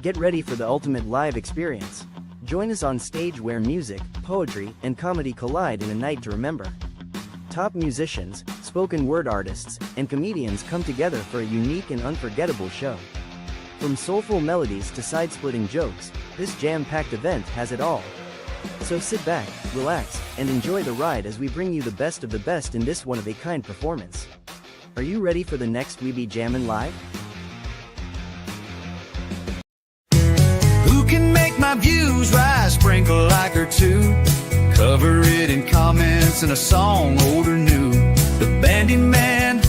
Get ready for the ultimate live experience. Join us on stage where music, poetry, and comedy collide in a night to remember. Top musicians, spoken word artists, and comedians come together for a unique and unforgettable show. From soulful melodies to side-splitting jokes, this jam-packed event has it all. So sit back, relax, and enjoy the ride as we bring you the best of the best in this one-of-a-kind performance. Are you ready for the next We Be Jammin' Live? My views rise, sprinkle like her too. Cover it in comments and a song old or new. The Bandyman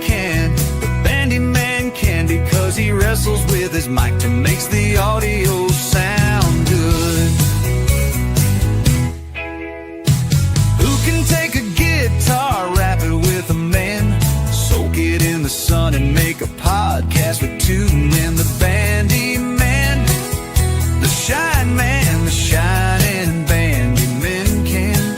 can. The Bandyman can because he wrestles with his mic to make the audio sound good. Who can take a guitar, rap it with a man, soak it in the sun and make a podcast with two men? The Bandyman, the Shine Man, the shining Bandyman can.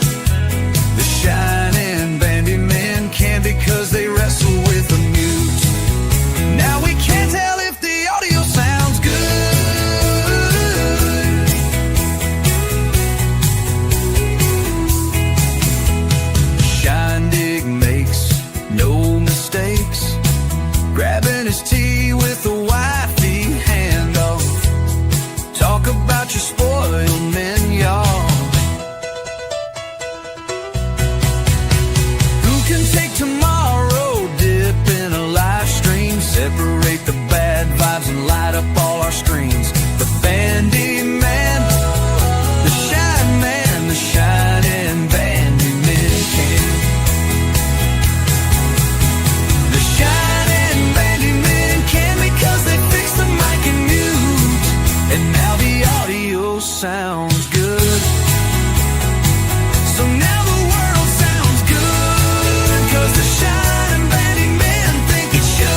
The shining Bandyman can because they wrestle with the mute. Now we can't tell if the audio sounds good. Shindig makes no mistakes, grabbing his tea with a wifey handoff. Talk about your spoiled men, y'all. Who can take tomorrow, dip in a live stream, separate the bad vibes and light up all our screens? The Bandyman, the Shine Man, the shining Bandyman can. The shining Bandyman can because they fix the mic and mute, and now the audio sounds good. So now the world sounds good, cause the shining Bandyman think it should.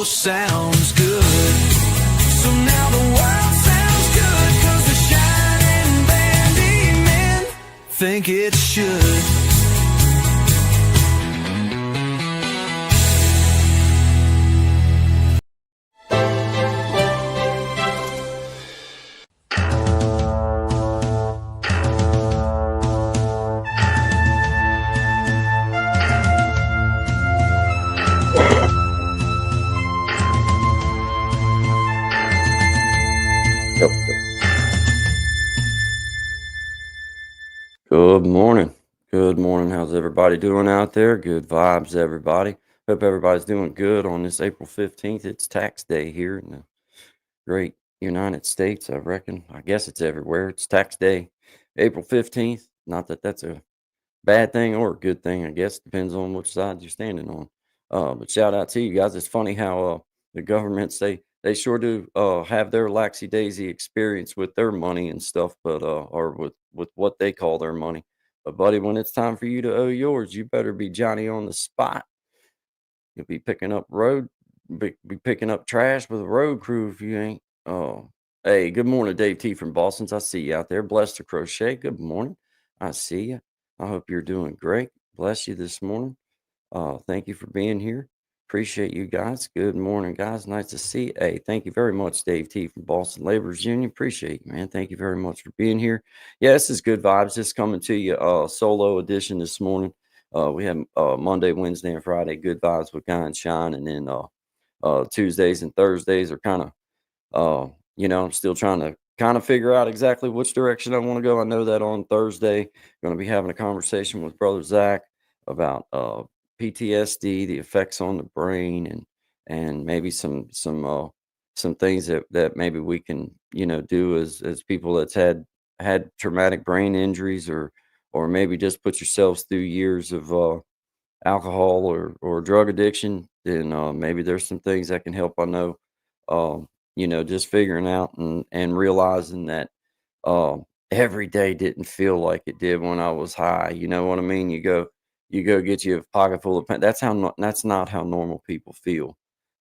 Sounds good. So now the world sounds good, cause the shining Bandymen think it should. Good morning. Good morning. How's everybody doing out there? Good vibes, everybody. Hope everybody's doing good on this April 15th. It's tax day here in the great United States, I reckon. I guess it's everywhere. It's tax day, April 15th. Not that that's a bad thing or a good thing, I guess. Depends on which side you're standing on. But shout out to you guys. It's funny how the governments, they sure do have their laxy-daisy experience with their money and stuff, but or with what they call their money. But buddy, when it's time for you to owe yours, you better be Johnny on the spot. You'll be picking up be picking up trash with a road crew if you ain't. Oh, hey, good morning, Dave T from Boston's. I see you out there. Blessed to crochet. Good morning. I see you. I hope you're doing great. Bless you this morning. Thank you for being here. Appreciate you guys. Good morning, guys. Nice to see you. Hey, thank you very much, Dave T from Boston Laborers Union. Appreciate you, man. Thank you very much for being here. Yeah, this is Good Vibes. Just coming to you, solo edition this morning. We have Monday, Wednesday, and Friday Good Vibes with Guy and Shine, and then Tuesdays and Thursdays are kind of I'm still trying to kind of figure out exactly which direction I want to go. I know that on Thursday, going to be having a conversation with Brother Zach about PTSD, the effects on the brain, and maybe some things that maybe we can do as people that's had traumatic brain injuries, or maybe just put yourselves through years of alcohol or drug addiction. Then maybe there's some things that can help. I know, just figuring out and realizing that every day didn't feel like it did when I was high. You know what I mean? You go get you a pocket full of pen. That's not how normal people feel.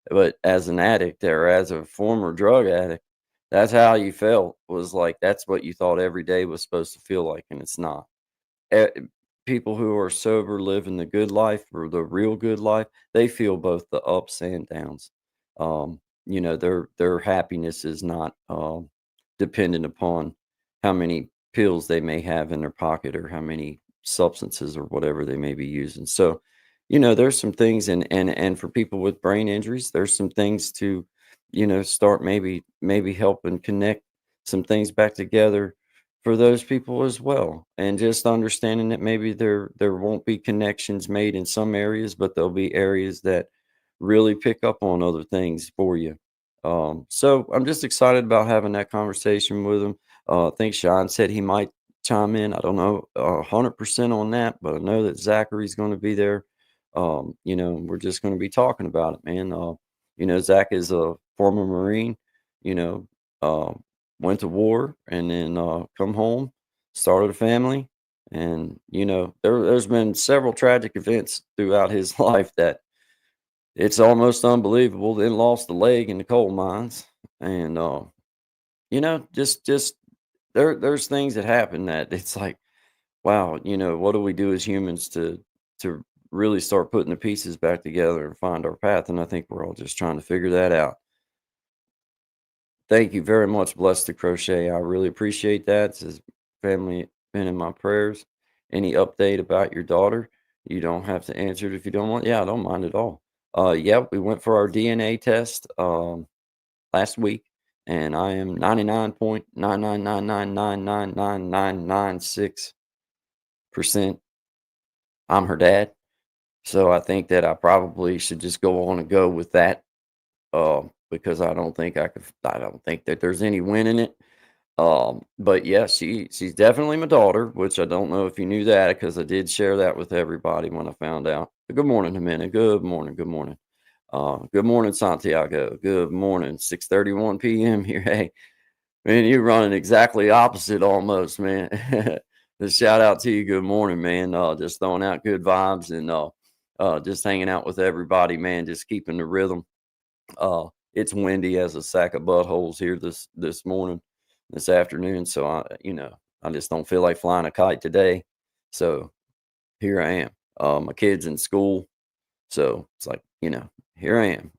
But as an addict or as a former drug addict, that's how you felt. Was like that's what you thought every day was supposed to feel like, and it's not. eh, People who are sober living the good life or the real good life, they feel both the ups and downs. Their happiness is not dependent upon how many pills they may have in their pocket or how many substances or whatever they may be using. So, there's some things, and for people with brain injuries, there's some things to, start maybe helping connect some things back together for those people as well. And just understanding that maybe there won't be connections made in some areas, but there'll be areas that really pick up on other things for you. So I'm just excited about having that conversation with him. I think Sean said he might chime in. I don't know 100% on that, but I know that Zachary's going to be there. We're just going to be talking about it, man. Zach is a former Marine, you know, uh, went to war and then come home, started a family. And, there's been several tragic events throughout his life that it's almost unbelievable. Then lost the leg in the coal mines. And, just there's things that happen that it's like, wow, what do we do as humans to really start putting the pieces back together and find our path? And I think we're all just trying to figure that out. Thank you very much, Blessed to Crochet. I really appreciate that. Says family been in my prayers. Any update about your daughter? You don't have to answer it if you don't want. Yeah, I don't mind at all. Yeah, we went for our DNA test last week, and I am 99.999999996%. I'm her dad. So I think that I probably should just go on and go with that, because I don't think that there's any win in it. But yeah, she's definitely my daughter, which I don't know if you knew that because I did share that with everybody when I found out. But good morning, Jimena. Good morning. Good morning. Good morning, Santiago. Good morning. 6:31 p.m. here. Hey, man, you're running exactly opposite almost, man. Just shout out to you. Good morning, man. Just throwing out good vibes and just hanging out with everybody, man. Just keeping the rhythm. It's windy as a sack of buttholes here this morning, this afternoon. So I just don't feel like flying a kite today. So here I am. My kid's in school, so it's like here I am.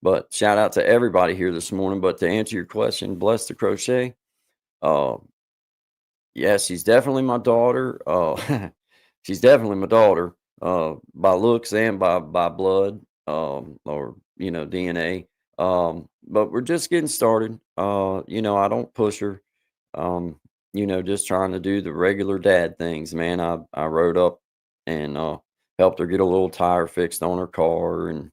But shout out to everybody here this morning. But to answer your question, Blessed to Crochet. Yeah, she's definitely my daughter. She's definitely my daughter, by looks and by blood, or DNA. But we're just getting started. I don't push her. Just trying to do the regular dad things, man. I rode up and helped her get a little tire fixed on her car, and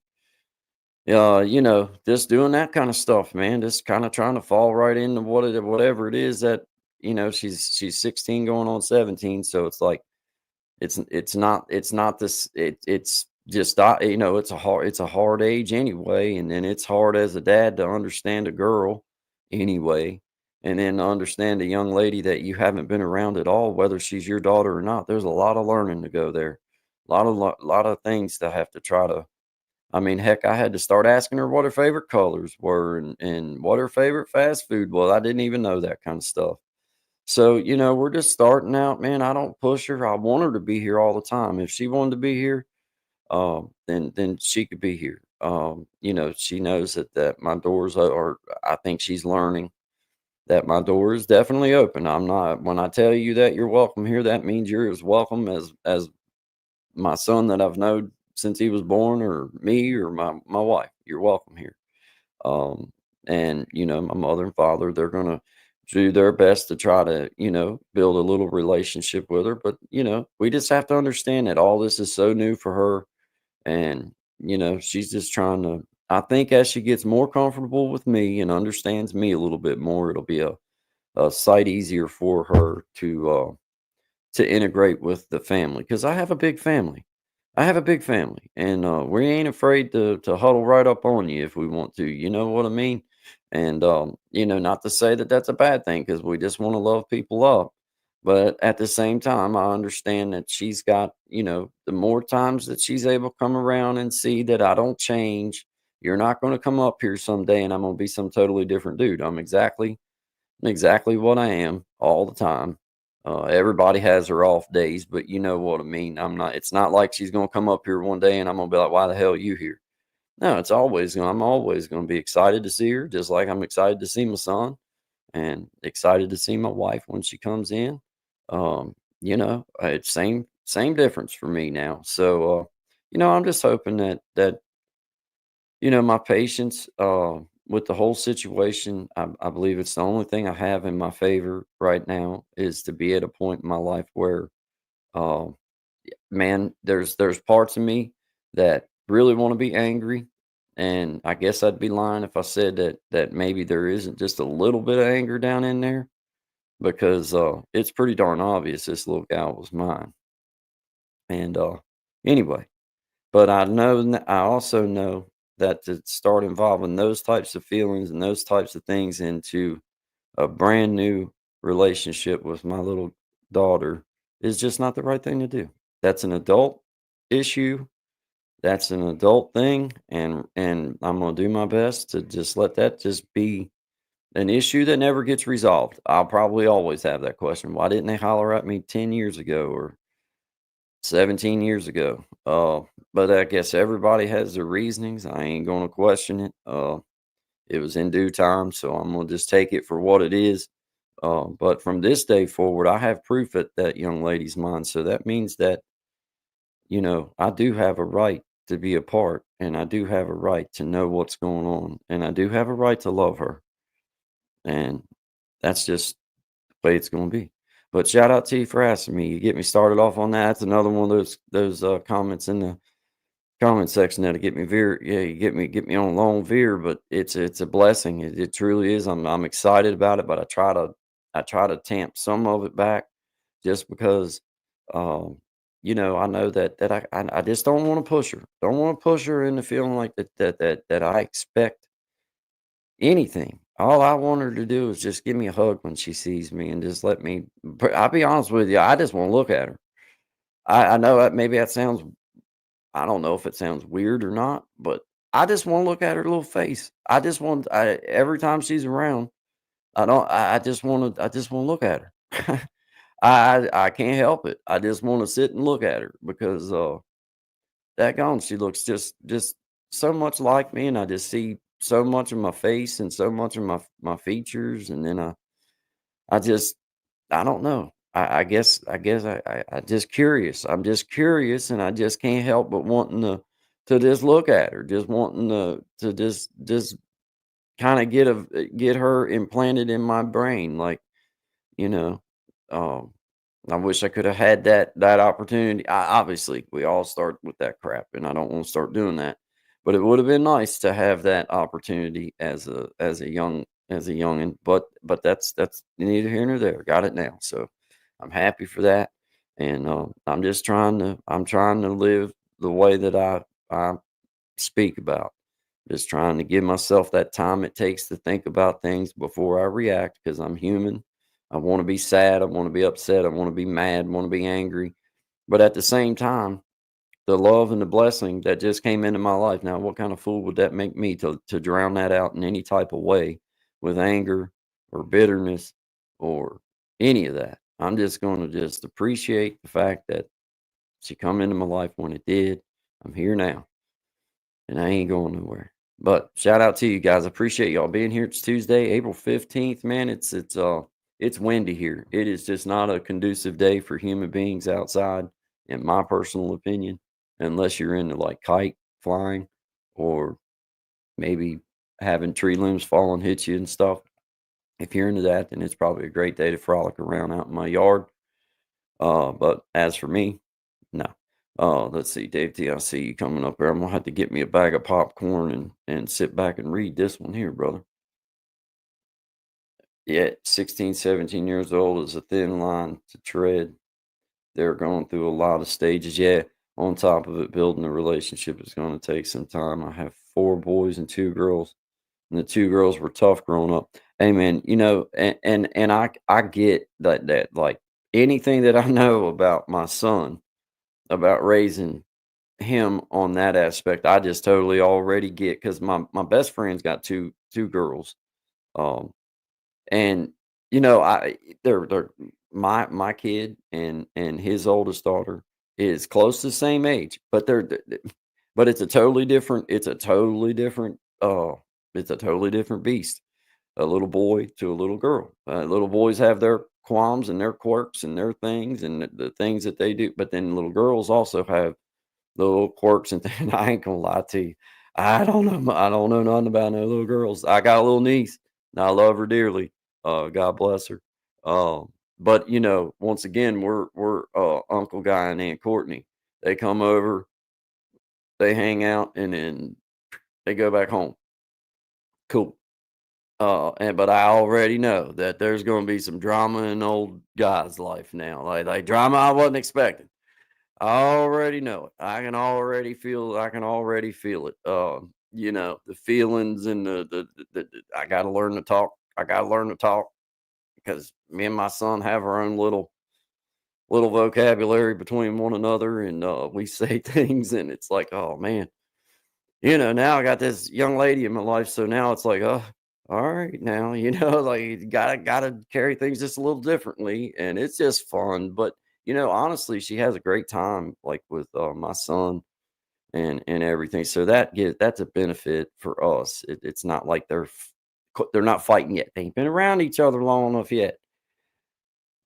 just doing that kind of stuff, man. Just kind of trying to fall right into whatever it is that she's 16 going on 17, so it's like it's not this it's just it's a hard age anyway, and then it's hard as a dad to understand a girl anyway. And then to understand a young lady that you haven't been around at all, whether she's your daughter or not, there's a lot of learning to go there. Lot of things to have to try to. I mean, heck, I had to start asking her what her favorite colors were and what her favorite fast food was. I didn't even know that kind of stuff. So, we're just starting out, man. I don't push her. I want her to be here all the time. If she wanted to be here, then she could be here. She knows that my doors are. I think she's learning that my door is definitely open. I'm not when I tell you that you're welcome here, that means you're as welcome as my son that I've known since he was born, or me, or my wife. You're welcome here. Um, and my mother and father, they're gonna do their best to try to, build a little relationship with her. But we just have to understand that all this is so new for her, and she's just trying to. I think as she gets more comfortable with me and understands me a little bit more, it'll be a sight easier for her to integrate with the family, because I have a big family. I have a big family, and we ain't afraid to huddle right up on you if we want to. You know what I mean? And not to say that that's a bad thing, because we just want to love people up. But at the same time, I understand that she's got, the more times that she's able to come around and see that I don't change, you're not going to come up here someday and I'm going to be some totally different dude. I'm exactly what I am all the time. Everybody has her off days, but you know what I mean. It's not like she's going to come up here one day and I'm going to be like, why the hell are you here? No, I'm always going to be excited to see her, just like I'm excited to see my son and excited to see my wife when she comes in. It's same difference for me now. So, I'm just hoping that my patience with the whole situation, I believe it's the only thing I have in my favor right now, is to be at a point in my life where, uh, man, there's parts of me that really want to be angry, and I guess I'd be lying if I said that maybe there isn't just a little bit of anger down in there, because it's pretty darn obvious this little gal was mine. And anyway, but I also know that to start involving those types of feelings and those types of things into a brand new relationship with my little daughter is just not the right thing to do. That's an adult issue. That's an adult thing, and I'm gonna do my best to just let that just be an issue that never gets resolved. I'll probably always have that question. Why didn't they holler at me 10 years ago or 17 years ago? But I guess everybody has their reasonings. I ain't gonna question it. It was in due time, so I'm gonna just take it for what it is. But from this day forward, I have proof that that young lady's mine. So that means that, I do have a right to be a part, and I do have a right to know what's going on, and I do have a right to love her. And that's just the way it's going to be. But shout out to you for asking me. You get me started off on that. That's another one of those comments in the comment section that'll get me veer. Yeah, you get me on a long veer, but it's a blessing. It truly is. I'm excited about it, but I try to tamp some of it back, just because, um, I know that I just don't want to push her. Don't want to push her into feeling like that I expect anything. All I want her to do is just give me a hug when she sees me and just let me. I'll be honest with you. I just want to look at her. I know that maybe that sounds. I don't know if it sounds weird or not, but I just want to look at her little face. I just want. Every time she's around, I don't. I just want to. I just want to look at her. I can't help it. I just want to sit and look at her because that gone. She looks just so much like me, and I just see so much of my face and so much of my features, and then I just I don't know. I just curious. I'm just curious, and I just can't help but wanting to just look at her, just wanting to just kind of get her implanted in my brain, like, you know. Um, I wish I could have had that opportunity. Obviously, we all start with that crap, and I don't want to start doing that. But it would have been nice to have that opportunity as a youngin. But that's neither here nor there. Got it now, so I'm happy for that. And I'm trying to live the way that I speak about. Just trying to give myself that time it takes to think about things before I react because I'm human. I want to be sad. I want to be upset. I want to be mad. I want to be angry. But at the same time, the love and the blessing that just came into my life. Now, what kind of fool would that make me to drown that out in any type of way with anger or bitterness or any of that? I'm just going to just appreciate the fact that she come into my life when it did. I'm here now, and I ain't going nowhere. But shout out to you guys. I appreciate y'all being here. It's Tuesday, April 15th. Man, it's windy here. It is just not a conducive day for human beings outside, in my personal opinion, unless you're into like kite flying or maybe having tree limbs fall and hit you and stuff. If you're into that, then it's probably a great day to frolic around out in my yard. But as for me, no. Let's see, Dave T, I see you coming up there. I'm gonna have to get me a bag of popcorn and sit back and read this one here, brother. Yeah, 16, 17 years old is a thin line to tread. They're going through a lot of stages. Yeah, on top of it, building a relationship is going to take some time. I have 4 boys and 2 girls, and the 2 girls were tough growing up. Hey man, and I get that like anything that I know about my son, about raising him on that aspect, I just totally already get because my best friend's got two girls. Um, and I they're my kid and his oldest daughter is close to the same age, but but it's a totally different beast. A little boy to a little girl. Little boys have their qualms and their quirks and their things and the things that they do, but then little girls also have little quirks and things. I ain't gonna lie to you. I don't know nothing about no little girls. I got a little niece, and I love her dearly. God bless her. But once again, we're Uncle Guy and Aunt Courtney. They come over, they hang out, and then they go back home. Cool. But I already know that there's going to be some drama in old guy's life now. Like drama I wasn't expecting. I already know it. I can already feel. I can already feel it. The feelings and I got to learn to talk. I got to learn to talk because me and my son have our own little vocabulary between one another, and we say things, and it's like, oh man, now I got this young lady in my life, so now it's like, oh, all right, now like you gotta carry things just a little differently, and it's just fun. But honestly, she has a great time, like with my son and everything. So that's a benefit for us. It's not like they're not fighting yet. They ain't been around each other long enough yet.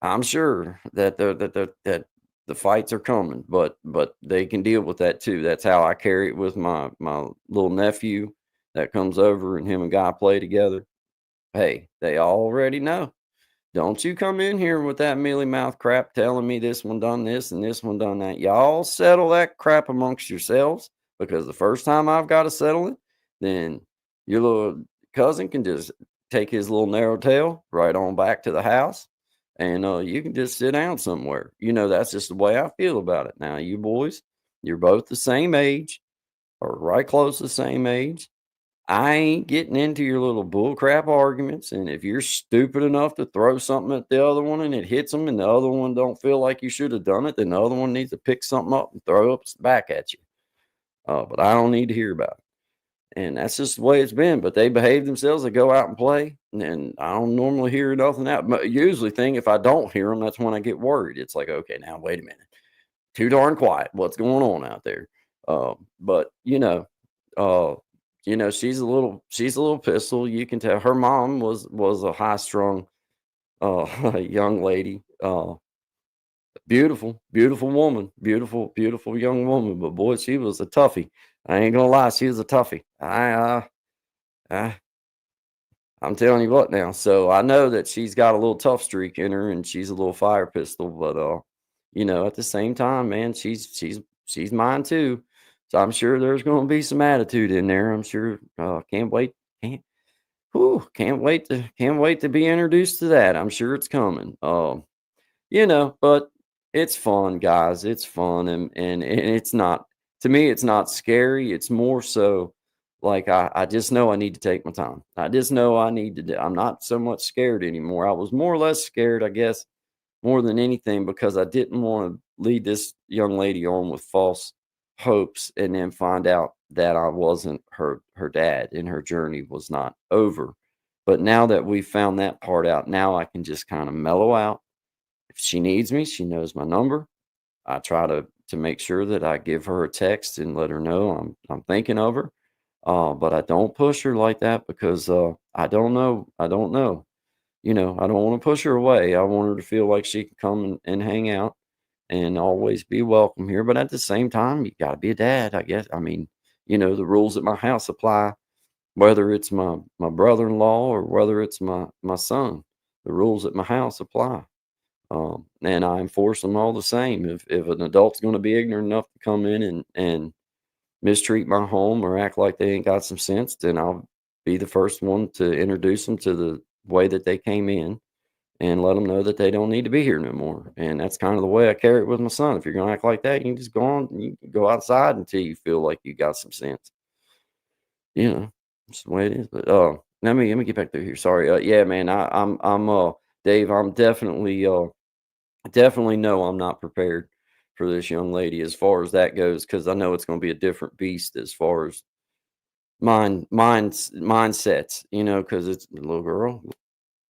I'm sure that that the fights are coming, but they can deal with that too. That's how I carry it with my little nephew that comes over, and him and Guy play together. Hey, they already know. Don't you come in here with that mealy mouth crap telling me this one done this and this one done that. Y'all settle that crap amongst yourselves, because the first time I've got to settle it, then your little cousin can just take his little narrow tail right on back to the house, and you can just sit down somewhere. That's just the way I feel about it. Now, you boys, you're both the same age or right close to the same age. I ain't getting into your little bullcrap arguments. And if you're stupid enough to throw something at the other one and it hits them and the other one don't feel like you should have done it, then the other one needs to pick something up and throw it back at you. But I don't need to hear about it. And that's just the way it's been. But they behave themselves. They go out and play. And I don't normally hear nothing out. But usually if I don't hear them, that's when I get worried. It's like, okay, now wait a minute. Too darn quiet. What's going on out there? But she's a little pistol. You can tell her mom was a high strung young lady. Beautiful woman, beautiful young woman. But boy, she was a toughie. I ain't gonna lie, she was a toughie. I'm telling you what now. So I know that she's got a little tough streak in her, and she's a little fire pistol. But at the same time, man, she's mine too. So I'm sure there's going to be some attitude in there. I'm sure. Can't wait to be introduced to that. I'm sure it's coming. But it's fun, guys. It's fun, and it's not, to me, it's not scary. It's more so Like I just know I need to take my time. I just know I need to I'm not so much scared anymore. I was more or less scared, I guess, more than anything because I didn't want to lead this young lady on with false hopes and then find out that I wasn't her dad and her journey was not over. But now that we found that part out, now I can just kind of mellow out. If she needs me, she knows my number. I try to make sure that I give her a text and let her know I'm thinking of her. But I don't push her like that because I don't know. I don't know. I don't want to push her away. I want her to feel like she can come and hang out and always be welcome here. But at the same time, you got to be a dad, I guess. I mean, the rules at my house apply whether it's my brother-in-law or whether it's my son. The rules at my house apply. And I enforce them all the same. If an adult's going to be ignorant enough to come in and mistreat my home or act like they ain't got some sense, then I'll be the first one to introduce them to the way that they came in and let them know that they don't need to be here no more. And that's kind of the way I carry it with my son. If you're going to act like that, you can just go on, you can go outside until you feel like you got some sense. It's the way it is. But let me get back through here. Sorry. Yeah, man. I'm Dave. I'm definitely know I'm not prepared for this young lady as far as that goes because I know it's going to be a different beast as far as mindsets. Because it's a little girl,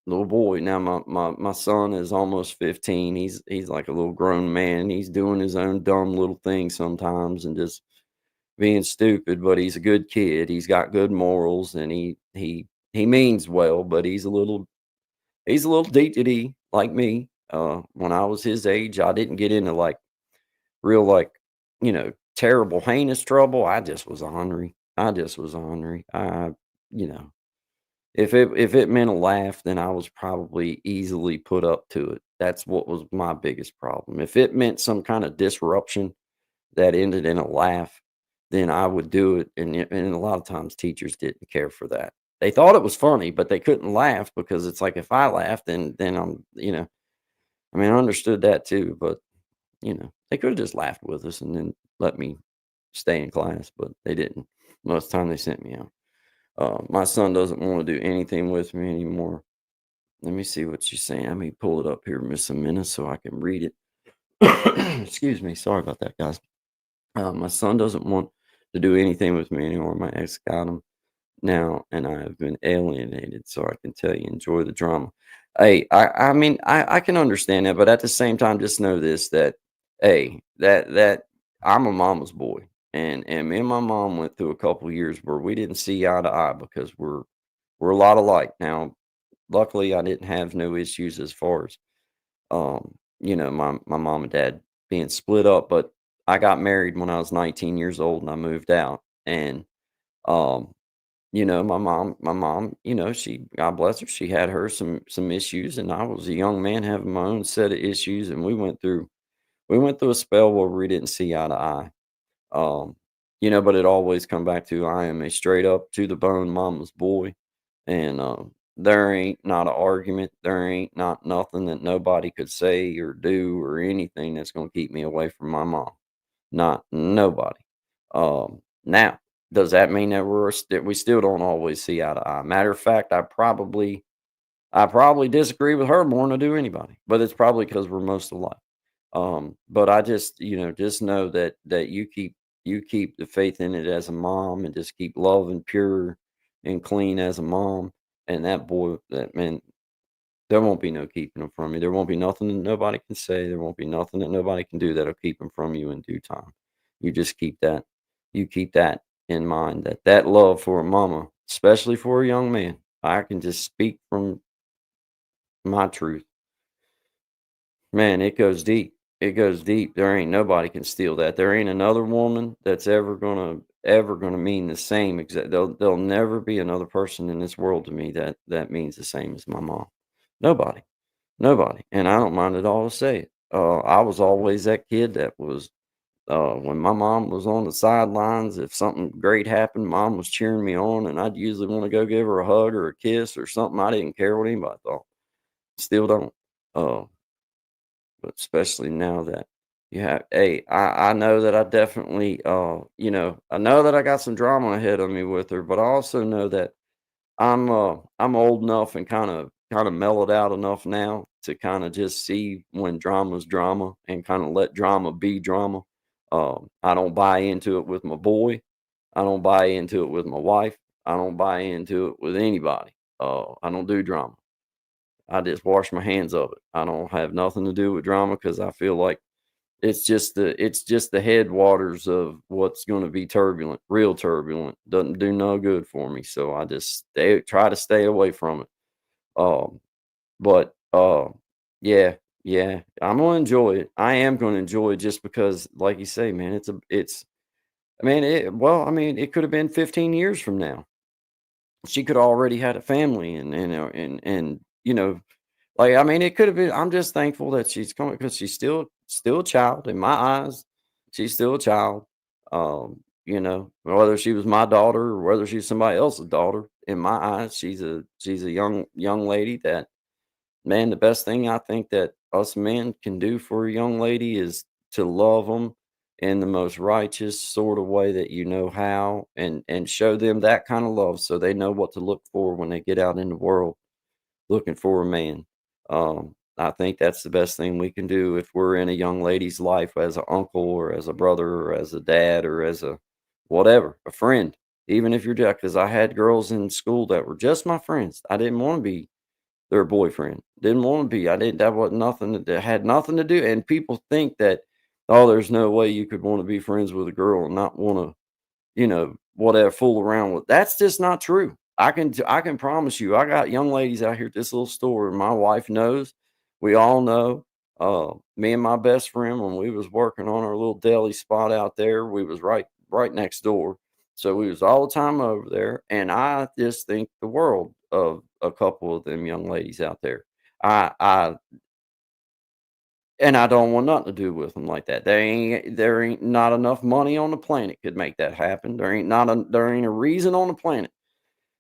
little boy. Now my son is almost 15. He's like a little grown man. He's doing his own dumb little things sometimes and just being stupid, but he's a good kid. He's got good morals and he means well, but he's a little DTD like me. When I was his age, I didn't get into like real terrible heinous trouble. I just was ornery. You know, if it meant a laugh, then I was probably easily put up to it. That's what was my biggest problem. If it meant some kind of disruption that ended in a laugh, then I would do it. And a lot of times teachers didn't care for that. They thought it was funny, but they couldn't laugh because it's like if I laughed, then I mean, I understood that too, but they could have just laughed with us and then let me stay in class, but they didn't. Most of the time they sent me out. My son doesn't want to do anything with me anymore. Let me see what she's saying. Let me pull it up here, Miss Amina, so I can read it. Excuse me. Sorry about that, guys. My son doesn't want to do anything with me anymore. My ex got him now, and I have been alienated. So I can tell you, enjoy the drama. Hey, I mean, I can understand that, but at the same time, just know this: that hey, that I'm a mama's boy, and me and my mom went through a couple years where we didn't see eye to eye because we're a lot alike. Now, luckily, I didn't have no issues as far as my mom and dad being split up, but I got married when I was 19 years old and I moved out. And um, my mom, she God bless her, she had some issues, and I was a young man having my own set of issues, and we went through a spell where we didn't see eye to eye. Um, but it always come back to I am a straight up to the bone mama's boy. And there ain't not an argument. There ain't not nothing that nobody could say or do or anything that's gonna keep me away from my mom. Not nobody. Now, does that mean that we still don't always see eye to eye? Matter of fact, I probably disagree with her more than I do anybody, but it's probably because we're most alike. But I just know that you keep the faith in it as a mom and just keep loving pure and clean as a mom. And that boy, that man, there won't be no keeping him from you. There won't be nothing that nobody can say. There won't be nothing that nobody can do that'll keep him from you in due time. You just keep that in mind. That love for a mama, especially for a young man, I can just speak from my truth. Man, it goes deep. It goes deep. There ain't nobody can steal that. There ain't another woman that's ever gonna mean the same exact. There'll never be another person in this world to me that means the same as my mom. Nobody, nobody. And I don't mind at all to say it. I was always that kid that was when my mom was on the sidelines. If something great happened, mom was cheering me on, and I'd usually want to go give her a hug or a kiss or something. I didn't care what anybody thought. Still don't. Uh, but especially now that Yeah, hey, I know that I definitely, I know that I got some drama ahead of me with her, but I also know that I'm old enough and kind of mellowed out enough now to kind of just see when drama's drama and kind of let drama be drama. I don't buy into it with my boy. I don't buy into it with my wife. I don't buy into it with anybody. I don't do drama. I just wash my hands of it. I don't have nothing to do with drama because I feel like it's just the headwaters of what's gonna be turbulent, real turbulent, doesn't do no good for me, so I just try to stay away from it. Um, but yeah, yeah, I'm gonna enjoy it. I am gonna enjoy it just because, like you say, man, it's I mean, it could have been 15 years from now. She could already had a family and, like, I mean, it could have been. I'm just thankful that she's coming because she's still a child in my eyes. She's still a child. Whether she was my daughter or whether she's somebody else's daughter, in my eyes, she's a young lady that, man, the best thing I think that us men can do for a young lady is to love them in the most righteous sort of way that you know how, and show them that kind of love so they know what to look for when they get out in the world looking for a man. I think that's the best thing we can do if we're in a young lady's life as an uncle or as a brother or as a dad or as a whatever, a friend. Even if you're just, because I had girls in school that were just my friends. I didn't want to be their boyfriend. Didn't want to be. I didn't. That was nothing. That had nothing to do. And people think that, oh, there's no way you could want to be friends with a girl and not want to, whatever, fool around with. That's just not true. I can promise you, I got young ladies out here at this little store, and my wife knows. We all know. Me and my best friend, when we was working on our little deli spot out there, we was right next door. So we was all the time over there, and I just think the world of a couple of them young ladies out there. I and I don't want nothing to do with them like that. There ain't not enough money on the planet could make that happen. There ain't a reason on the planet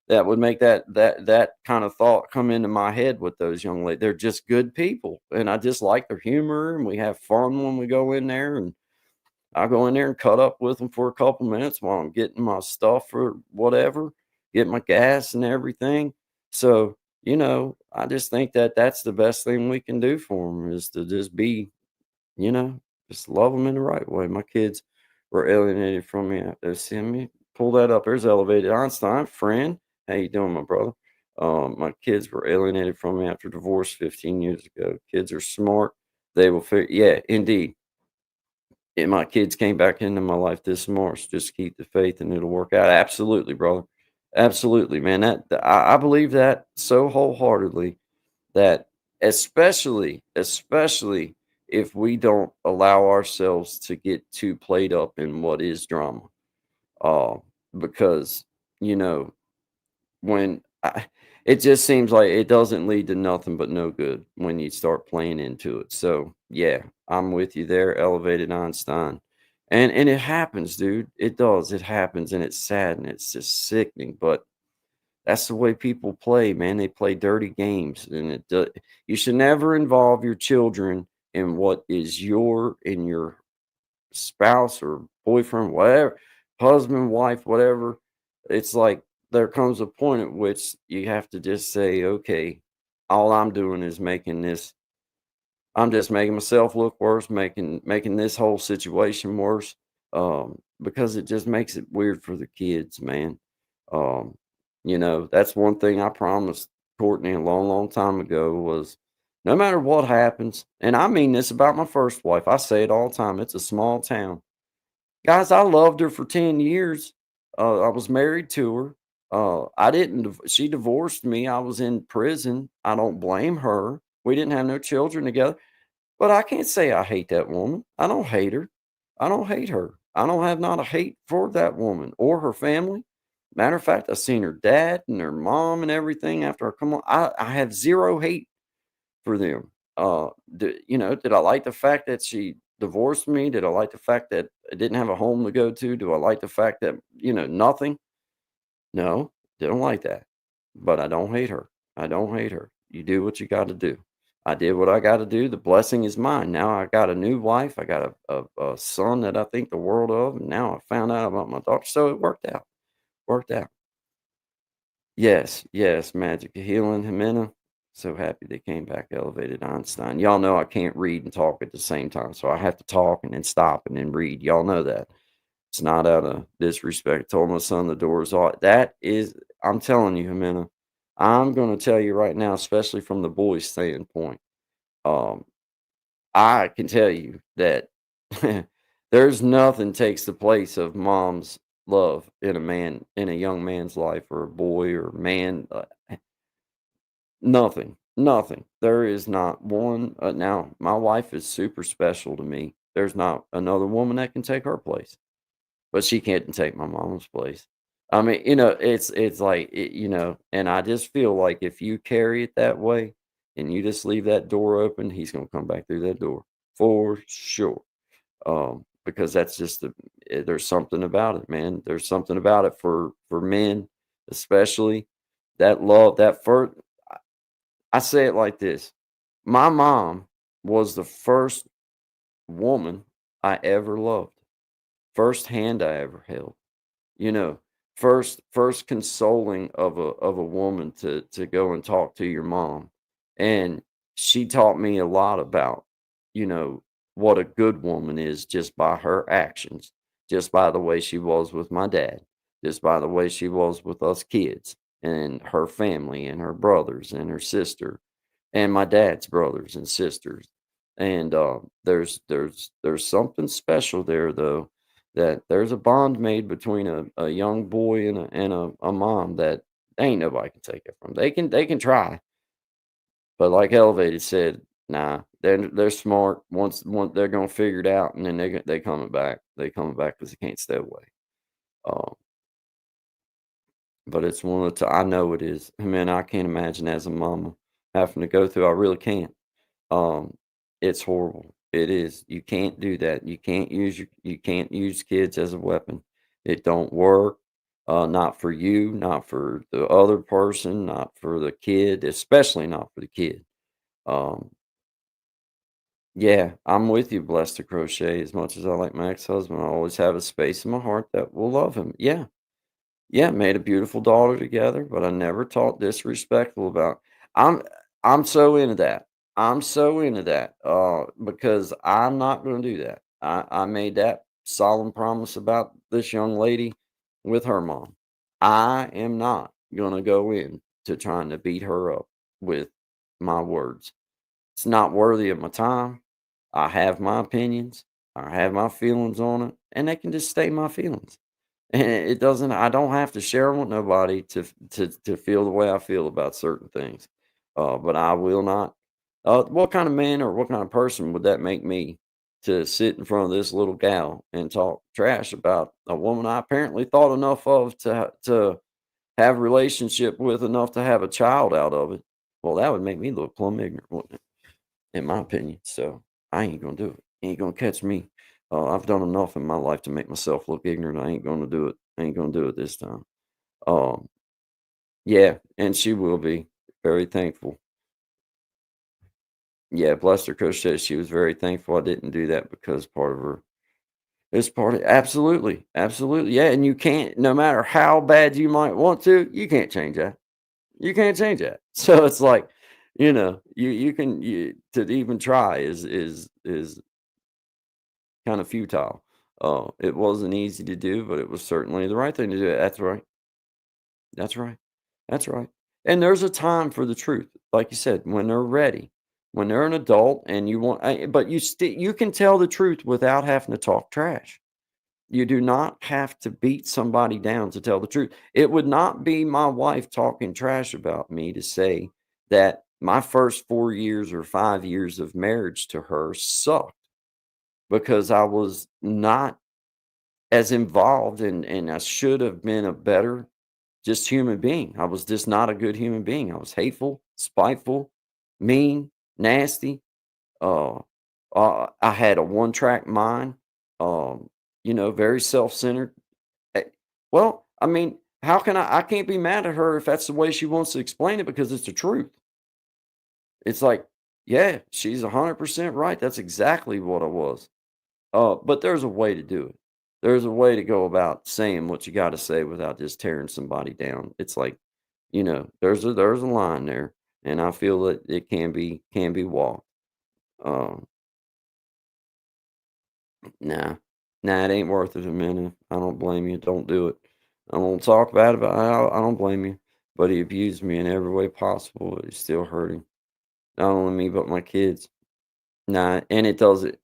that would make that kind of thought come into my head with those young ladies. They're just good people, and I just like their humor, and we have fun when we go in there, and I go in there and cut up with them for a couple minutes while I'm getting my stuff or whatever, get my gas and everything. So, I just think that that's the best thing we can do for them is to just be, you know, just love them in the right way. My kids were alienated from me. See me pull that up. There's Elevated Einstein, friend. How you doing, my brother? My kids were alienated from me after divorce 15 years ago. Kids are smart. They will figure. Yeah, indeed. And my kids came back into my life this March. Just keep the faith and it'll work out. Absolutely, brother. Absolutely, man. I believe that so wholeheartedly that especially if we don't allow ourselves to get too played up in what is drama. Uh, because you know when it just seems like it doesn't lead to nothing but no good when you start playing into it. So yeah, I'm with you there, Elevated Einstein. And it happens, dude. It does. It happens, and it's sad and it's just sickening. But that's the way people play, man. They play dirty games, and you should never involve your children in what is your spouse or boyfriend, whatever, husband, wife, whatever. It's like there comes a point at which you have to just say, okay, all I'm doing is making this. I'm just making myself look worse, making this whole situation worse, because it just makes it weird for the kids, man. Um, that's one thing I promised Courtney a long, long time ago was no matter what happens, and I mean this about my first wife, I say it all the time. It's a small town. Guys, I loved her for 10 years. I was married to her. I didn't, she divorced me. I was in prison. I don't blame her. We didn't have no children together. But I can't say I hate that woman. I don't hate her. I don't hate her. I don't have not a hate for that woman or her family. Matter of fact, I seen her dad and her mom and everything after I come on. I have zero hate for them. Did I like the fact that she divorced me? Did I like the fact that I didn't have a home to go to? Do I like the fact that, nothing? No, didn't like that. But I don't hate her. I don't hate her. You do what you got to do. I did what I got to do. The blessing is mine. Now I got a new wife. I got a son that I think the world of. And now I found out about my daughter. So it worked out. Worked out. Yes, yes, Magic of Healing, Jimena. So happy they came back, Elevated Einstein. Y'all know I can't read and talk at the same time, so I have to talk and then stop and then read. Y'all know that. It's not out of disrespect. Told my son the door is off. That is, I'm telling you, Jimena, I'm going to tell you right now, especially from the boys' standpoint. Um, I can tell you that there's nothing takes the place of mom's love in a young man's life, or a boy or man. Nothing, nothing. There is not one. Now, my wife is super special to me. There's not another woman that can take her place, but she can't take my mama's place. I mean, it's like, and I just feel like if you carry it that way and you just leave that door open, he's going to come back through that door for sure. Because that's just there's something about it, man. There's something about it for men, especially that love, that first. I say it like this. My mom was the first woman I ever loved. First hand I ever held. You know, first consoling of a woman to go and talk to your mom. And she taught me a lot about, you know, what a good woman is just by her actions, just by the way she was with my dad, just by the way she was with us kids and her family and her brothers and her sister and my dad's brothers and sisters. And there's something special there, though, that there's a bond made between a young boy and a mom that ain't nobody can take it from. They can try, but like Elevated said, nah, they're smart. Once they're gonna figure it out, and then they coming back. They coming back because they can't stay away. Um, but it's one of the I know it is. Man, I can't imagine as a mama having to go through. I really can't. Um, it's horrible. It is. You can't do that. You can't use kids as a weapon. It don't work. Not for you, not for the other person, not for the kid, especially not for the kid. Um, yeah, I'm with you, Blessed to Crochet. As much as I like my ex-husband, I always have a space in my heart that will love him. Yeah, yeah, made a beautiful daughter together, but I never taught disrespectful about. I'm I'm so into that. I'm so into that. Because I'm not going to do that. I made that solemn promise about this young lady with her mom. I am not going to go in to trying to beat her up with my words. It's not worthy of my time. I have my opinions. I have my feelings on it, and they can just stay my feelings. And it doesn't I don't have to share 'em with nobody to feel the way I feel about certain things. But I will not. What kind of man or what kind of person would that make me to sit in front of this little gal and talk trash about a woman I apparently thought enough of to have a relationship with enough to have a child out of it? Well, that would make me look plumb ignorant, wouldn't it? In my opinion. So I ain't gonna do it. Ain't gonna catch me. I've done enough in my life to make myself look ignorant. I ain't gonna do it. I ain't gonna do it this time. Um, yeah, and she will be very thankful. Yeah, bless her, Coach says she was very thankful I didn't do that because part of her is part of absolutely, absolutely. Yeah, and you can't, no matter how bad you might want to, you can't change that. You can't change that. So it's like, you can to even try is kind of futile. It wasn't easy to do, but it was certainly the right thing to do. That's right. That's right. That's right. And there's a time for the truth, like you said, when they're ready, when they're an adult, and you want, but you can tell the truth without having to talk trash. You do not have to beat somebody down to tell the truth. It would not be my wife talking trash about me to say that my first 4 years or 5 years of marriage to her sucked because I was not as involved and I should have been a better just human being. I was just not a good human being. I was hateful, spiteful, mean, nasty. Uh, I had a one-track mind. Very self-centered. Eh, Well, I mean, how can I can't be mad at her if that's the way she wants to explain it because it's the truth. It's like Yeah, she's 100% right. That's exactly what I was. But there's a way to do it. There's a way to go about saying what you got to say without just tearing somebody down. It's like, there's a line there, and I feel that it can be walked. Um, nah, nah, it ain't worth it, Amanda. I don't blame you. Don't do it. I won't talk bad about. I don't blame you, but he abused me in every way possible. It's still hurting. Not only me, but my kids. Nah, and it doesn't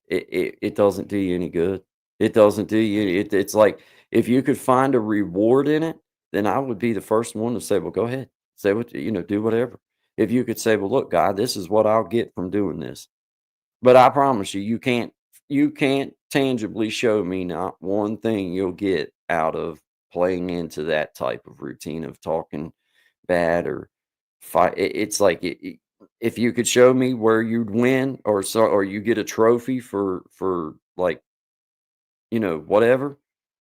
do you any good. It doesn't do you it's like, if you could find a reward in it, then I would be the first one to say, "Well, go ahead. Say what do whatever." If you could say, "Well, look, God, this is what I'll get from doing this." But I promise you, you can't tangibly show me not one thing you'll get out of playing into that type of routine of talking bad or fight. It's like if you could show me where you'd win or you get a trophy for like whatever,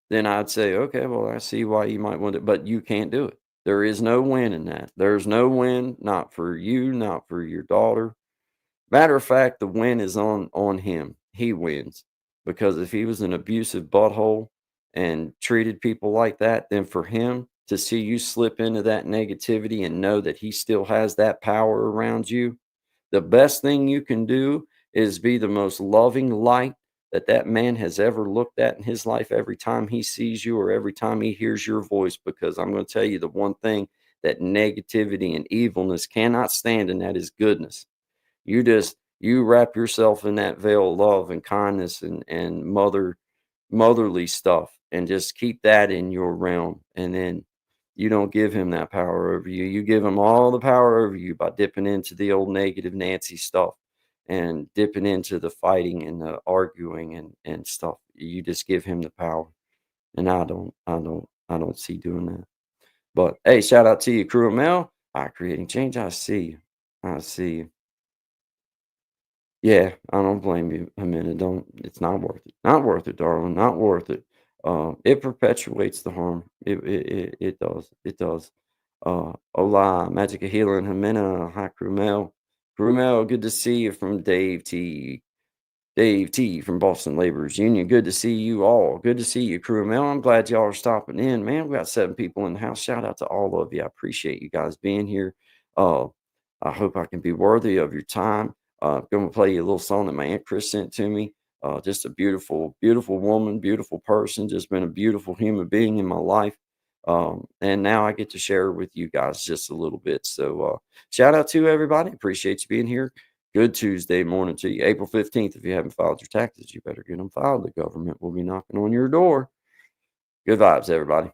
then I'd say okay, well I see why you might want it, but you can't do it. There is no win in that. There's no win, not for you, not for your daughter. Matter of fact, the win is on him. He wins because if he was an abusive butthole and treated people like that, then for him to see you slip into that negativity and know that he still has that power around you, the best thing you can do is be the most loving light that that man has ever looked at in his life every time he sees you or every time he hears your voice. Because I'm going to tell you the one thing that negativity and evilness cannot stand, and that is goodness. You wrap yourself in that veil of love and kindness and motherly stuff, and just keep that in your realm, and then you don't give him that power over you. You give him all the power over you by dipping into the old negative Nancy stuff and dipping into the fighting and the arguing and stuff. You just give him the power. And I don't see doing that. But hey, shout out to you, Crew Mel. Creating change. I see you. I see you. Yeah, I don't blame you a minute. Don't It's not worth it. Not worth it, darling. Not worth it. It perpetuates the harm. It does. It does. Hola, Magic of Healing, Jimena, hi, Crumel. Crumel, good to see you from Dave T. Dave T from Boston Laborers Union. Good to see you all. Good to see you, Crumel. I'm glad y'all are stopping in. Man, we got 7 people in the house. Shout out to all of you. I appreciate you guys being here. Uh, I hope I can be worthy of your time. Going to play you a little song that my Aunt Chris sent to me. Just a beautiful, beautiful woman, beautiful person, just been a beautiful human being in my life. And now I get to share with you guys just a little bit. So shout out to everybody. Appreciate you being here. Good Tuesday morning to you. April 15th. If you haven't filed your taxes, you better get them filed. The government will be knocking on your door. Good vibes, everybody.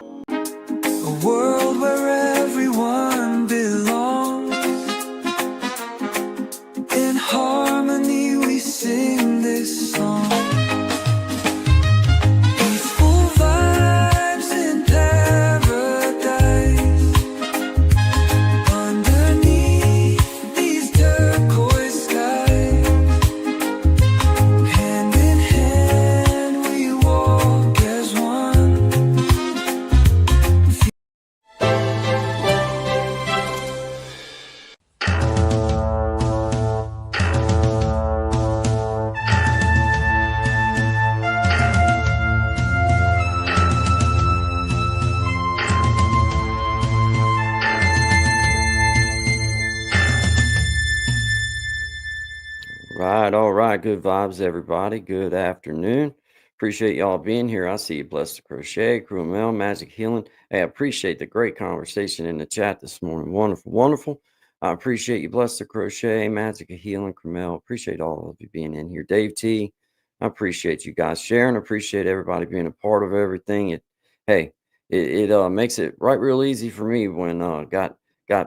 A world where everyone belongs. In harmony we sing this song. Peaceful vibes in paradise. Underneath these turquoise skies. Hand in hand we walk as one. Right, all right. Good vibes, everybody. Good afternoon. Appreciate y'all being here. I see you, Blessed to Crochet, Crumel, Magic Healing. Hey, I appreciate the great conversation in the chat this morning. Wonderful, wonderful. I appreciate you, Blessed to Crochet, Magic of Healing, Crumel. Appreciate all of you being in here. Dave T, I appreciate you guys sharing. Appreciate everybody being a part of everything. It makes it right real easy for me when got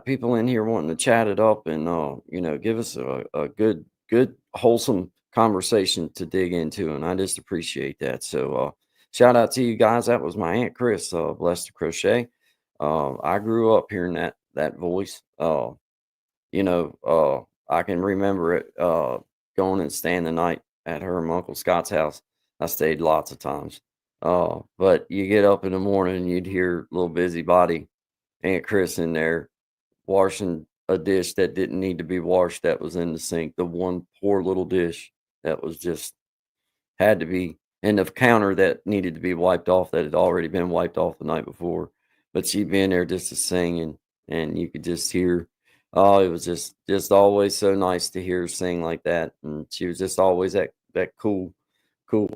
people in here wanting to chat it up and give us a good wholesome conversation to dig into, and I just appreciate that. So shout out to you guys. That was my Aunt Chris, Blessed to Crochet. I grew up hearing that voice. I can remember it going and staying the night at her and my Uncle Scott's house. I stayed lots of times. But you get up in the morning and you'd hear little busybody Aunt Chris in there washing a dish that didn't need to be washed that was in the sink. The one poor little dish that was just had to be, and the counter that needed to be wiped off that had already been wiped off the night before. But she'd be in there just to sing, and you could just hear. Oh, it was just always so nice to hear her sing like that, and she was just always that cool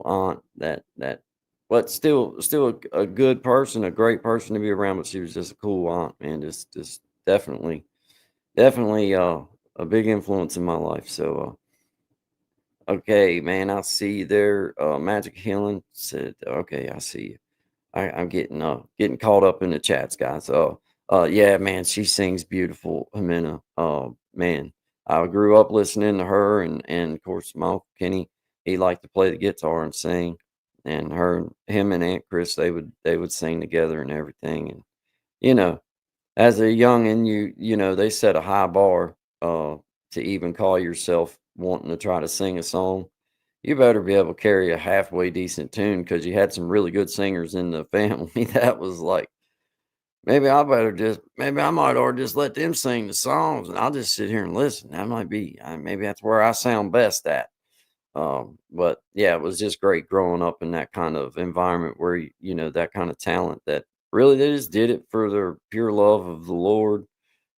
aunt that but still a good person, a great person to be around, but she was just a cool aunt, man. Just definitely a big influence in my life. So okay, man, I see you there. Magic Healing said, okay, I see you. I'm getting caught up in the chats, guys. Yeah, man, she sings beautiful, Jimena. Man, I grew up listening to her, and of course, my Uncle Kenny, he liked to play the guitar and sing, and him and Aunt Chris, they would sing together and everything. And you know, as a youngin, you know they set a high bar to even call yourself wanting to try to sing a song. You better be able to carry a halfway decent tune because you had some really good singers in the family that was like, maybe I might or just let them sing the songs and I'll just sit here and listen. That might be, maybe that's where I sound best at. But yeah, it was just great growing up in that kind of environment where, that kind of talent that really they just did it for their pure love of the Lord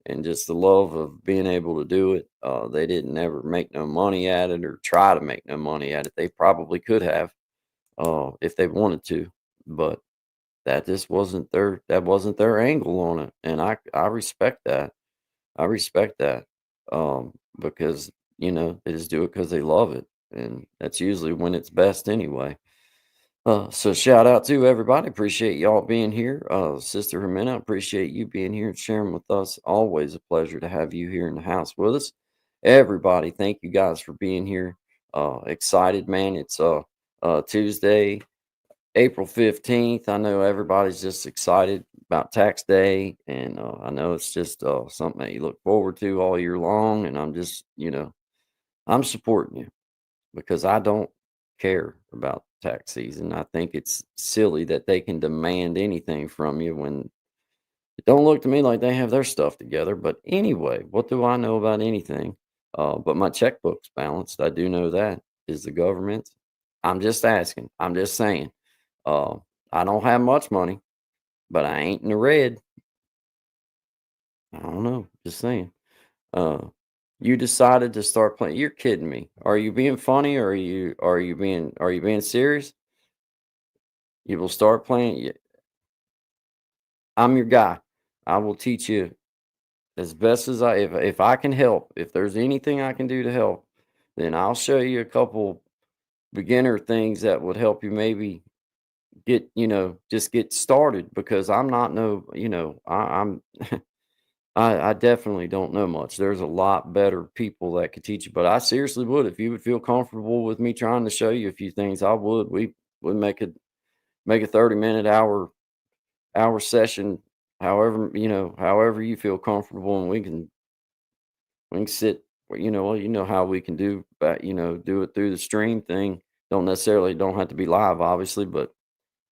and just the love of being able to do it. They didn't ever make no money at it or try to make no money at it. They probably could have, if they wanted to, but that wasn't their angle on it. And I respect that. I respect that. Because, they just do it because they love it. And that's usually when it's best anyway. So shout out to everybody. Appreciate y'all being here. Sister Jimena, appreciate you being here and sharing with us. Always a pleasure to have you here in the house with us. Everybody, thank you guys for being here. Excited, man. It's Tuesday, April 15th. I know everybody's just excited about tax day, and I know it's just something that you look forward to all year long. And I'm just, I'm supporting you because I don't care about tax season. I think it's silly that they can demand anything from you when it don't look to me like they have their stuff together. But anyway, what do I know about anything? But my checkbook's balanced. I do know that. Is the government? I'm just asking. I'm just saying. Uh, I don't have much money, but I ain't in the red. I don't know. Just saying. Uh, you decided to start playing. You're kidding me. Are you being funny or are you being serious? You will start playing. I'm your guy. I will teach you as best as if I can help. If there's anything I can do to help, then I'll show you a couple beginner things that would help you maybe just get started because I'm not no, I'm I definitely don't know much. There's a lot better people that could teach you, but I seriously would if you would feel comfortable with me trying to show you a few things. I would. We would make a 30-minute hour session, however you feel comfortable, and we can sit. Well, how we can do, but do it through the stream thing. Don't have to be live, obviously, but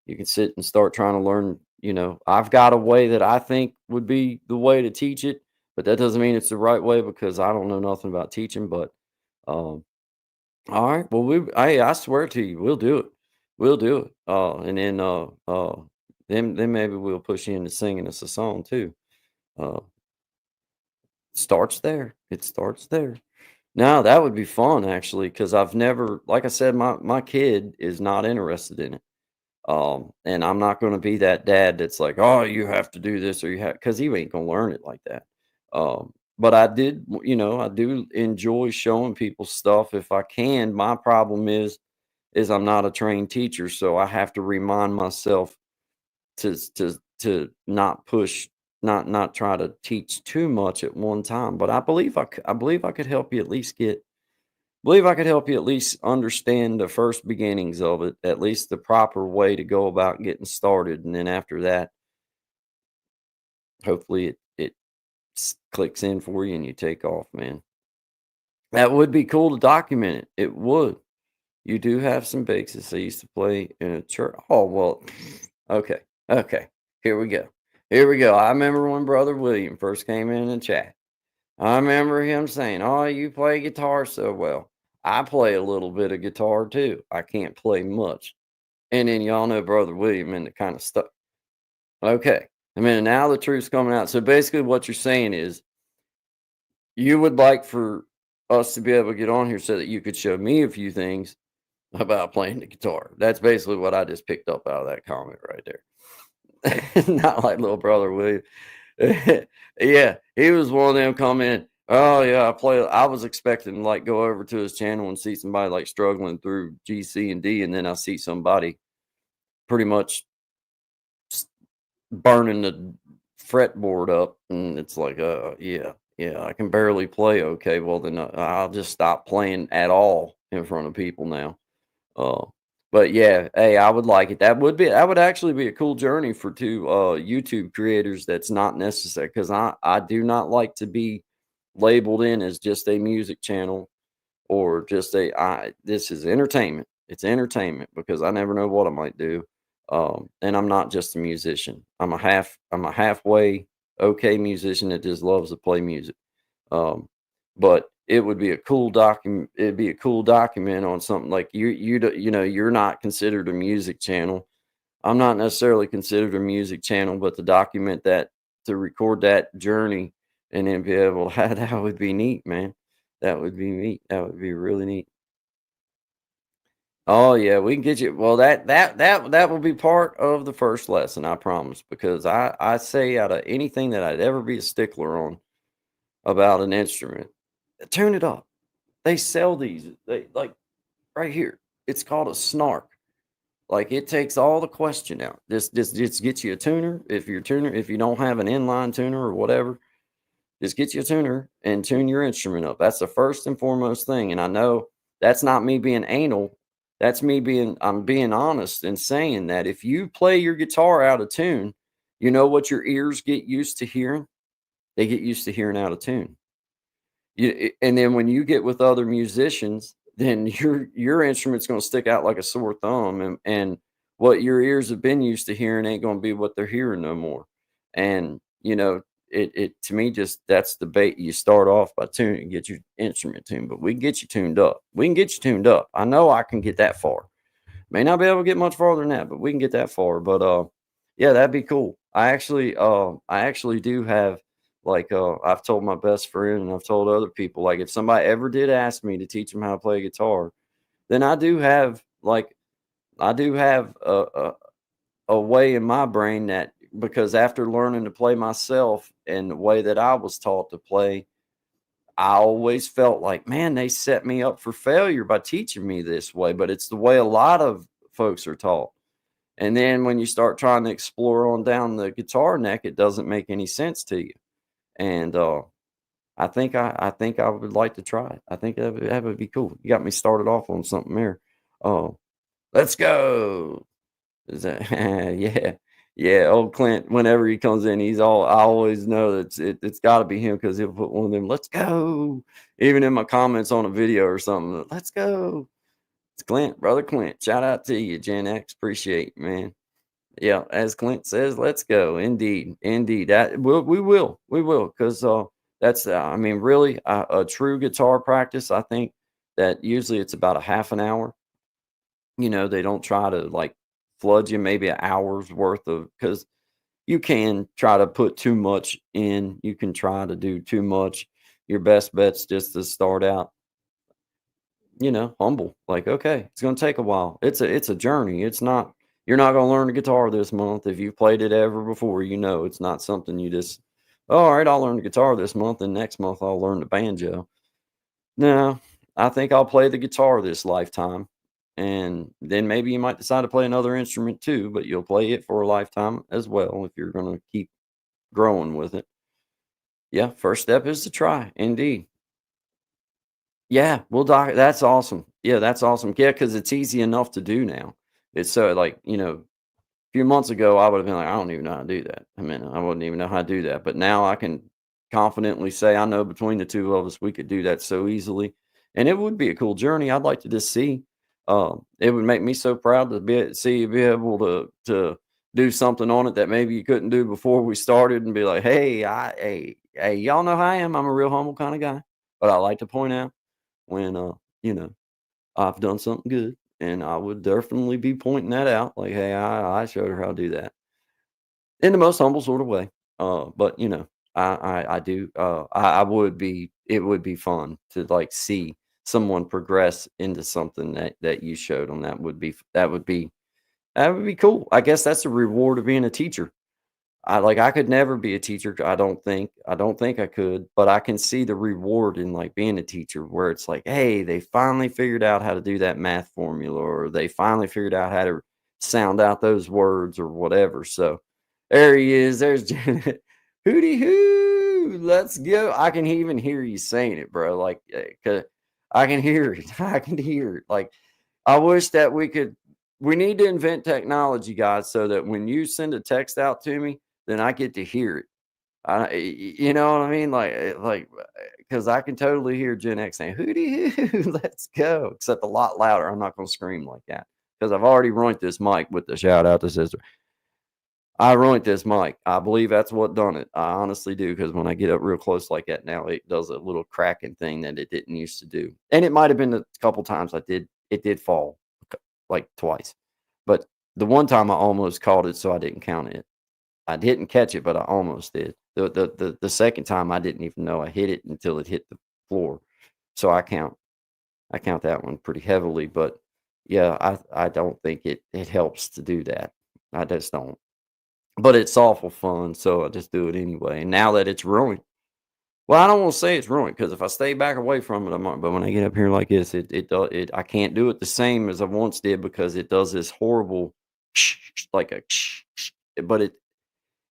you can sit and start trying to learn. I've got a way that I think would be the way to teach it, but that doesn't mean it's the right way because I don't know nothing about teaching. But um, all right, well, I swear to you, we'll do it. We'll do it. And then maybe we'll push you into singing us a song too. Uh, starts there. It starts there. Now that would be fun actually, because I've never, like I said, my kid is not interested in it. And I'm not going to be that dad that's like, oh, you have to do this or you have, because he ain't going to learn it like that. But I do enjoy showing people stuff if I can. My problem is I'm not a trained teacher, so I have to remind myself to not push, not try to teach too much at one time. But I believe I could help you at least understand the first beginnings of it, at least the proper way to go about getting started. And then after that, hopefully it clicks in for you and you take off, man. That would be cool to document it. It would. You do have some bases. I used to play in a church. Oh, well, okay. Okay. Here we go. I remember when Brother William first came in the chat. I remember him saying, "Oh, you play guitar so well." I play a little bit of guitar too. I can't play much. And then y'all know Brother William and the kind of stuff. Okay. I mean, now the truth's coming out. So basically, what you're saying is you would like for us to be able to get on here so that you could show me a few things about playing the guitar. That's basically what I just picked up out of that comment right there. Not like little Brother William. Yeah, he was one of them coming. Oh yeah, I play. I was expecting to like go over to his channel and see somebody like struggling through G, C, and D, and then I see somebody pretty much burning the fretboard up, and it's like, yeah, I can barely play. Okay, well then I'll just stop playing at all in front of people now. Uh, but yeah, hey, I would like it. That would actually be a cool journey for two YouTube creators. That's not necessary because I do not like to be labeled in as just a music channel or just this is entertainment. It's entertainment because I never know what I might do. And I'm not just a musician. I'm a halfway okay musician that just loves to play music. Um, but it would be a cool document. It'd be a cool document on something like you know, you're not considered a music channel. I'm not necessarily considered a music channel, but to document that, to record that journey and then be able to, that would be neat, man. That would be neat. That would be really neat. Oh yeah, we can get you. Well, that will be part of the first lesson, I promise. Because I say out of anything that I'd ever be a stickler on about an instrument, tune it up. They sell these. They like right here. It's called a snark. Like it takes all the question out. Just get you a tuner. If you don't have an inline tuner or whatever, just get you a tuner and tune your instrument up. That's the first and foremost thing. And I know that's not me being anal. I'm being honest and saying that if you play your guitar out of tune, you know what your ears get used to hearing? They get used to hearing out of tune. And then when you get with other musicians, then your instrument's going to stick out like a sore thumb, and what your ears have been used to hearing ain't going to be what they're hearing no more. And you know, it to me, just that's the bait. You start off by tuning, get your instrument tuned, but we can get you tuned up. We can get you tuned up. I know I can get that far. May not be able to get much farther than that, but we can get that far. But yeah, that'd be cool. I actually do have like I've told my best friend and I've told other people, like if somebody ever did ask me to teach them how to play guitar, then I do have a way in my brain that, because after learning to play myself and the way that I was taught to play, I always felt like, man, they set me up for failure by teaching me this way. But it's the way a lot of folks are taught. And then when you start trying to explore on down the guitar neck, it doesn't make any sense to you. And I think I would like to try it. I think that would be cool. You got me started off on something there. Oh, let's go. Is that yeah. Yeah, old Clint, whenever he comes in, I always know that it's got to be him because he'll put one of them, let's go. Even in my comments on a video or something, let's go. It's Clint, brother Clint. Shout out to you, Gen X. Appreciate it, man. Yeah, as Clint says, let's go. Indeed, indeed. We will, because that's I mean, really, a true guitar practice. I think that usually it's about a half an hour. You know, they don't try to like flood you maybe an hour's worth of, because you can try to put too much in. You can try to do too much. Your best bet's just to start out, you know, humble. Like, okay, it's going to take a while. It's a journey. It's not, you're not going to learn the guitar this month. If you've played it ever before, you know, it's not something you just, oh, all right, I'll learn the guitar this month and next month I'll learn the banjo. No, I think I'll play the guitar this lifetime. And then maybe you might decide to play another instrument too, but you'll play it for a lifetime as well if you're going to keep growing with it. Yeah, first step is to try. Indeed. Yeah, we'll doc. That's awesome. Yeah, that's awesome. Yeah, because it's easy enough to do now. It's so like, you know, a few months ago, I would have been like, I don't even know how to do that. I mean, I wouldn't even know how to do that. But now I can confidently say, I know between the two of us, we could do that so easily. And it would be a cool journey. I'd like to just see. It would make me so proud to see you be able to do something on it that maybe you couldn't do before we started, and be like, hey, hey, y'all know how I am. I'm a real humble kind of guy, but I like to point out when, you know, I've done something good, and I would definitely be pointing that out. Like, hey, I showed her how to do that in the most humble sort of way. But you know, I do. I would be. It would be fun to like see someone progress into something that you showed them. That would be cool. I guess that's the reward of being a teacher. I could never be a teacher. I don't think I could, but I can see the reward in like being a teacher where it's like, hey, they finally figured out how to do that math formula, or they finally figured out how to sound out those words or whatever. So there he is. There's Janet. Hooty hoo. Let's go. I can even hear you saying it, bro. Like, 'cause I can hear it. I can hear it. Like, I wish that we need to invent technology, guys, so that when you send a text out to me, then I get to hear it. You know what I mean? Because I can totally hear Gen X saying, "Hooty hoo, let's go," except a lot louder. I'm not going to scream like that because I've already ruined this mic with the shout out to sister. I ruined this mic. I believe that's what done it. I honestly do, because when I get up real close like that now, it does a little cracking thing that it didn't used to do. And it might have been a couple times it did fall like twice. But the one time I almost caught it, so I didn't count it. I didn't catch it, but I almost did. The second time I didn't even know I hit it until it hit the floor. So I count that one pretty heavily. But yeah, I don't think it helps to do that. I just don't. But it's awful fun, so I just do it anyway. And now that it's ruined, well, I don't want to say it's ruined because if I stay back away from it, I might. But when I get up here like this, I can't do it the same as I once did because it does this horrible like a. But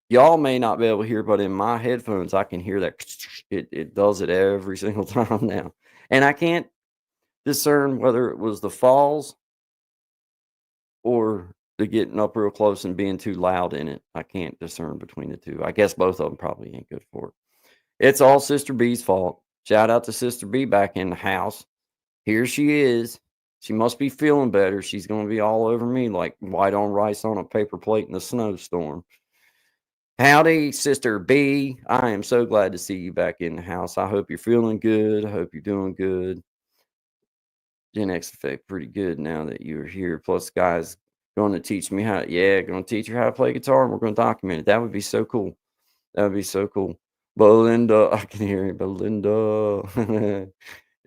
y'all may not be able to hear, but in my headphones, I can hear that. It does it every single time now, and I can't discern whether it was the falls or the getting up real close and being too loud in it. I can't discern between the two. I guess both of them probably ain't good for it. It's all Sister B's fault. Shout out to Sister B back in the house. Here she is. She must be feeling better. She's going to be all over me like white on rice on a paper plate in a snowstorm. Howdy, Sister B. I am so glad to see you back in the house. I hope you're feeling good. I hope you're doing good. Gen X effect pretty good now that you're here. Plus, guys, going to teach me going to teach you how to play guitar, and we're going to document it. That would be so cool. That would be so cool. Belinda, I can hear you, Belinda.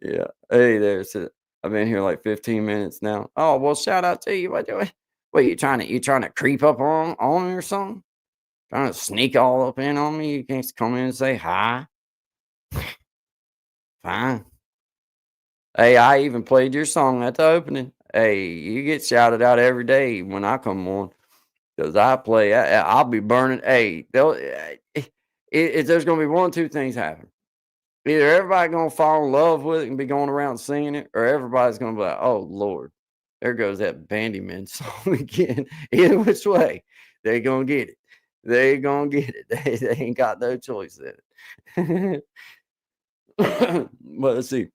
Yeah. Hey there. So I've been here like 15 minutes now. Oh, well, shout out to you. What you trying to creep up on me or something? Trying to sneak all up in on me? You can't come in and say hi. Fine. Hey, I even played your song at the opening. Hey, you get shouted out every day when I come on because I'll be burning. Hey, there's going to be one, two things happen. Either everybody going to fall in love with it and be going around singing it, or everybody's going to be like, oh, Lord, there goes that Bandyman song again. Either which way, they're going to get it. They're going to get it. They ain't got no choice in it. But let's see.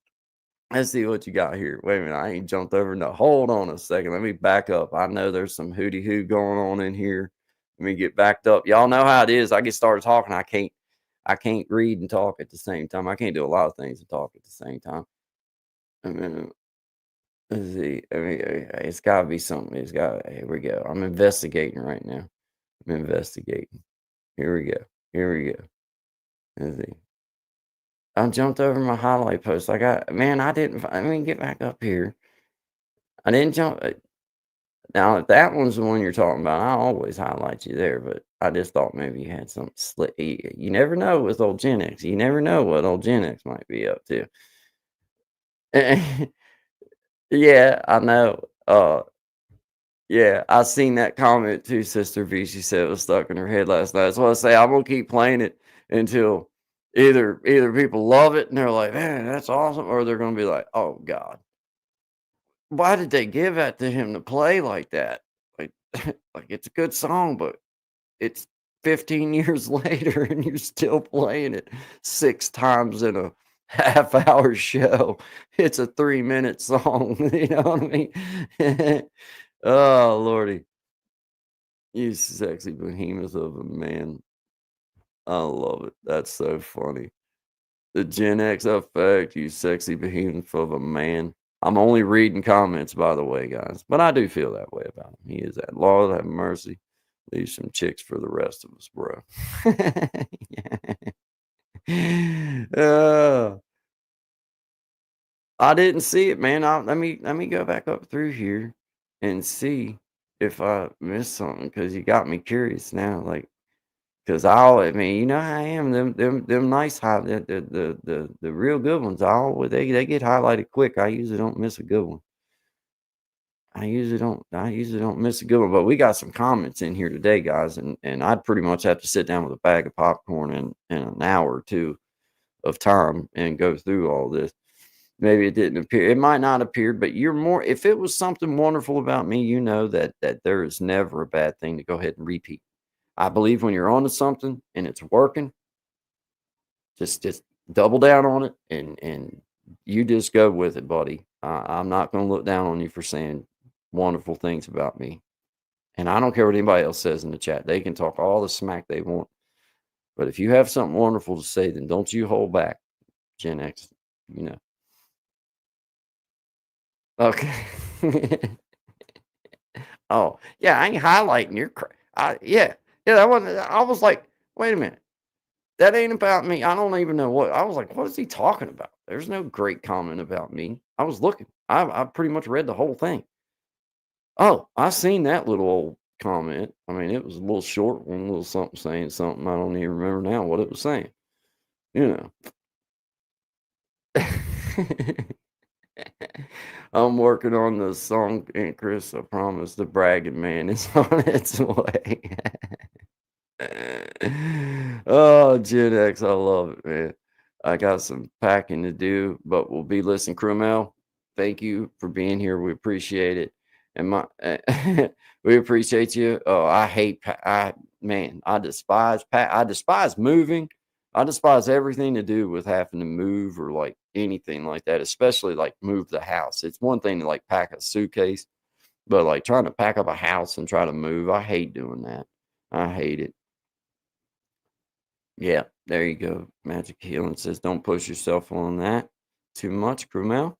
Let's see what you got here. Wait a minute. I ain't jumped over. No, hold on a second. Let me back up. I know there's some hooty hoo going on in here. Let me get backed up. Y'all know how it is. I get started talking. I can't read and talk at the same time. I can't do a lot of things and talk at the same time. I mean, let's see. I mean, it's got to be something. Here we go. I'm investigating right now. I'm investigating. Here we go. Here we go. Let's see. I jumped over my highlight post. I mean, get back up here. I didn't jump. Now, if that one's the one you're talking about, I always highlight you there, but I just thought maybe you had something slick. You never know with old Gen X. You never know what old Gen X might be up to. Yeah, I know. Yeah, I seen that comment too, Sister V. She said it was stuck in her head last night. That's why I say I'm gonna keep playing it until either people love it and they're like, man, that's awesome, or they're gonna be like, oh God, why did they give that to him to play like that? Like, like it's a good song, but it's 15 years later and you're still playing it 6 times in a half-hour show. It's a 3-minute song. You know what I mean? Oh, Lordy. You sexy behemoth of a man. I love it. That's so funny. The Gen X effect, you sexy behemoth of a man. I'm only reading comments, by the way, guys, but I do feel that way about him. He is that. Lord have mercy. Leave some chicks for the rest of us, bro. uh, I didn't see it, man. Let me go back up through here and see if I missed something because you got me curious now. Like, because I mean, you know how I am. Them nice the real good ones. They get highlighted quick. I usually don't miss a good one. I usually don't miss a good one. But we got some comments in here today, guys, and I'd pretty much have to sit down with a bag of popcorn in an hour or two of time and go through all this. Maybe it didn't appear. It might not appear, but you're more. If it was something wonderful about me, you know that there is never a bad thing to go ahead and repeat. I believe when you're onto something and it's working, just double down on it and you just go with it, buddy. I'm not going to look down on you for saying wonderful things about me. And I don't care what anybody else says in the chat. They can talk all the smack they want. But if you have something wonderful to say, then don't you hold back, Gen X, you know. Okay. Oh, yeah, I ain't highlighting your yeah. Yeah, that wasn't. I was like, wait a minute. That ain't about me. I don't even know what. I was like, what is he talking about? There's no great comment about me. I was looking. I pretty much read the whole thing. Oh, I seen that little old comment. I mean, it was a little short one, a little something saying something. I don't even remember now what it was saying. You know. I'm working on the song, and Chris, I promise the bragging man is on its way. Oh, Gen X, I love it, man. I got some packing to do, but we'll be listening. Crewmel, thank you for being here. We appreciate it. And we appreciate you. Oh, I despise moving. I despise everything to do with having to move or like anything like that, especially like move the house. It's one thing to like pack a suitcase, but like trying to pack up a house and try to move, I hate doing that. I hate it. Yeah, there you go. Magic Healing says, don't push yourself on that too much, Crumel.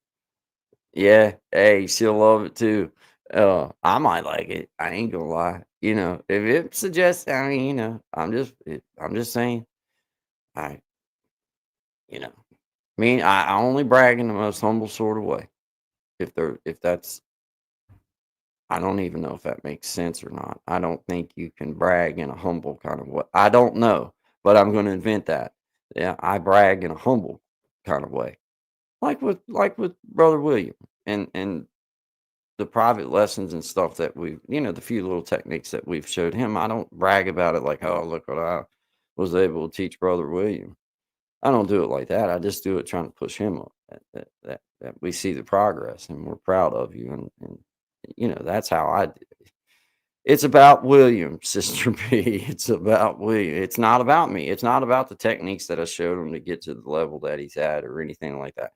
Yeah, hey, she'll love it too. I might like it. I ain't gonna lie. You know, if it suggests, I mean, you know, I'm just saying, I, you know, I only brag in the most humble sort of way. If that's, I don't even know if that makes sense or not. I don't think you can brag in a humble kind of way. I don't know, but I'm going to invent that. Yeah, I brag in a humble kind of way, like with Brother William and the private lessons and stuff that we, the few little techniques that we've showed him. I don't brag about it like, oh, look what I was able to teach Brother William. I don't do it like that. I just do it trying to push him up. That we see the progress and we're proud of you, and that's how I. It's about William, Sister B. It's about William. It's not about me. It's not about the techniques that I showed him to get to the level that he's at or anything like that.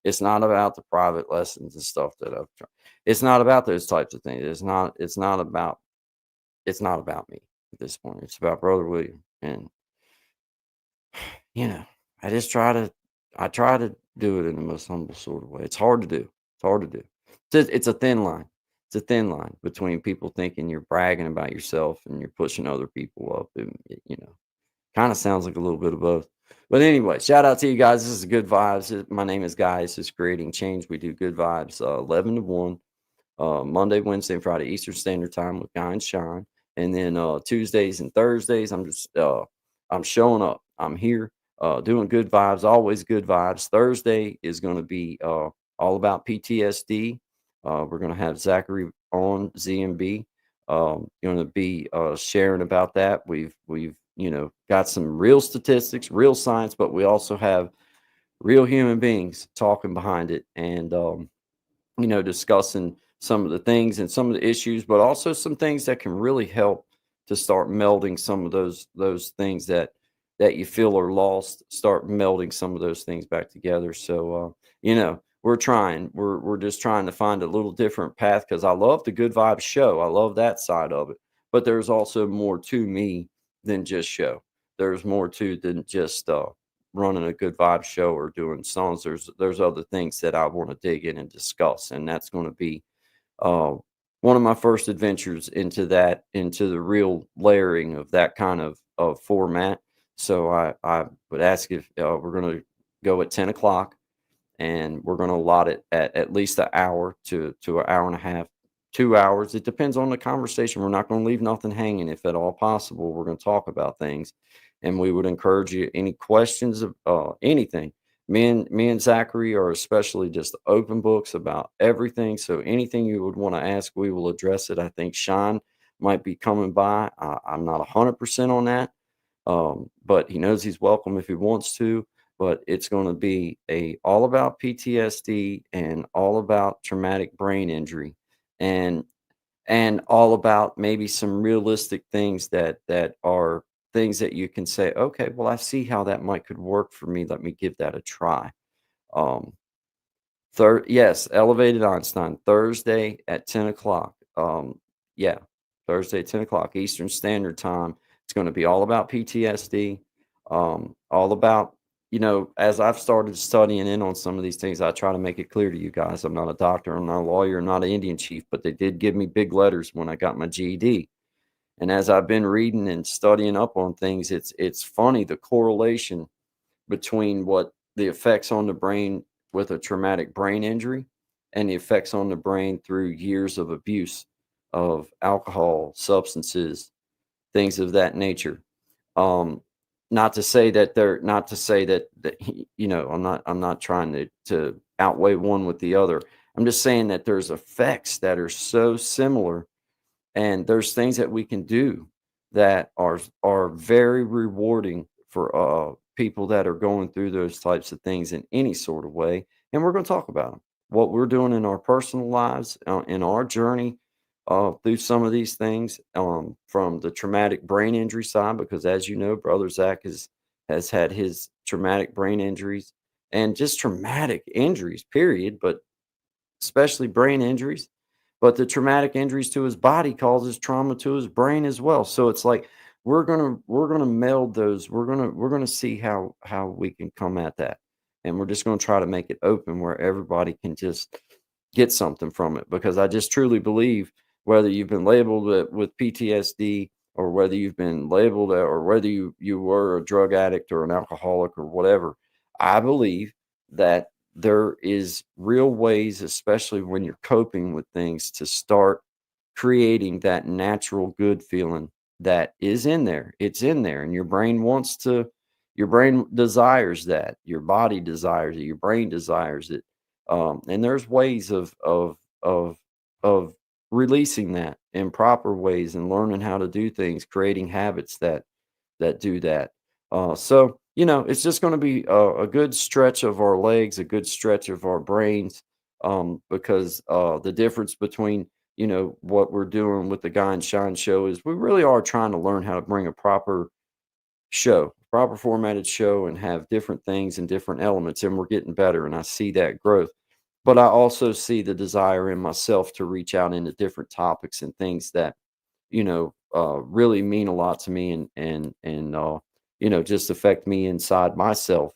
It's not about the private lessons and stuff that I've tried. It's not about those types of things. It's not about me at this point. It's about Brother William. And I just try to do it in the most humble sort of way. It's hard to do. It's hard to do. It's a thin line. It's a thin line between people thinking you're bragging about yourself and you're pushing other people up. And, kind of sounds like a little bit of both. But anyway, shout out to you guys. This is Good Vibes. My name is Guy. This is Creating Change. We do Good Vibes 11 to 1, Monday, Wednesday, and Friday Eastern Standard Time with Guy and Shine. And then Tuesdays and Thursdays, I'm showing up. I'm here doing Good Vibes, always Good Vibes. Thursday is going to be all about PTSD. We're going to have Zachary on ZMB. Going to be sharing about that. We've got some real statistics, real science, but we also have real human beings talking behind it and discussing some of the things and some of the issues, but also some things that can really help to start melding some of those things that you feel are lost, start melding some of those things back together. So we're just trying to find a little different path, because I love the Good Vibes show. I love that side of it, but there's also more to me than just show. there's more to than just running a good vibe show or doing songs. There's other things that I want to dig in and discuss, and that's going to be uh, one of my first adventures into the real layering of that kind of format. So I would ask if we're going to go at 10 o'clock, and we're going to allot it at least an hour to an hour and a half, 2 hours. It depends on the conversation. We're not going to leave nothing hanging if at all possible. We're going to talk about things, and we would encourage you any questions of anything. Me and Zachary are especially just open books about everything. So anything you would want to ask, we will address it. I think Sean might be coming by. I'm not 100% on that, but he knows he's welcome if he wants to. But it's going to be a all about PTSD and all about traumatic brain injury, and all about maybe some realistic things that are things that you can say, okay, well, I see how that might could work for me. Let me give that a try. Um, Third, yes, Elevated Einstein, Thursday at 10 o'clock. Yeah, Thursday at 10 o'clock Eastern Standard Time. It's going to be all about PTSD, all about, as I've started studying in on some of these things, I try to make it clear to you guys. I'm not a doctor, I'm not a lawyer, I'm not an Indian chief, but they did give me big letters when I got my GED. And as I've been reading and studying up on things, it's funny the correlation between what the effects on the brain with a traumatic brain injury and the effects on the brain through years of abuse of alcohol, substances, things of that nature. Um, not to say that I'm not trying to outweigh one with the other. I'm just saying that there's effects that are so similar, and there's things that we can do that are very rewarding for people that are going through those types of things in any sort of way, and we're going to talk about them, what we're doing in our personal lives, in our journey through some of these things, from the traumatic brain injury side, because as you know, brother Zach has had his traumatic brain injuries and just traumatic injuries period, but especially brain injuries. But the traumatic injuries to his body causes trauma to his brain as well. So it's like we're gonna meld those. We're gonna see how we can come at that, and we're just gonna try to make it open where everybody can just get something from it. Because I just truly believe whether you've been labeled with PTSD, or whether you've been labeled or whether you were a drug addict or an alcoholic or whatever, I believe that there is real ways, especially when you're coping with things, to start creating that natural good feeling that is in there. It's in there, and your brain desires that, your body desires it, your brain desires it. And there's ways of releasing that in proper ways and learning how to do things, creating habits that do that. So, it's just going to be a good stretch of our legs, a good stretch of our brains, because the difference between, what we're doing with the Guy and Shine show is we really are trying to learn how to bring a proper formatted show, and have different things and different elements. And we're getting better. And I see that growth. But I also see the desire in myself to reach out into different topics and things that really mean a lot to me, and just affect me inside myself.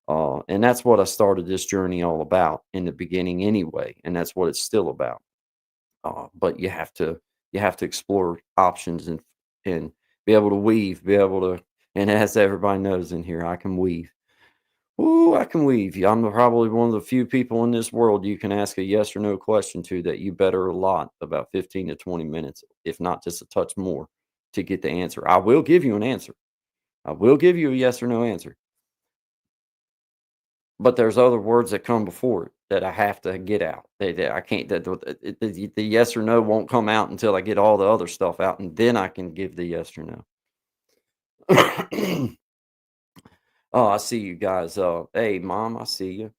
And that's what I started this journey all about in the beginning anyway, and that's what it's still about. But you have to explore options, and be able to weave, be able to, and as everybody knows in here, I can weave. Ooh, I can weave. Yeah, I'm probably one of the few people in this world you can ask a yes or no question to that you better a lot about 15 to 20 minutes, if not just a touch more, to get the answer. I will give you an answer. I will give you a yes or no answer. But there's other words that come before it that I have to get out. I can't. The yes or no won't come out until I get all the other stuff out, and then I can give the yes or no. Oh, I see you guys. Hey, mom, I see you.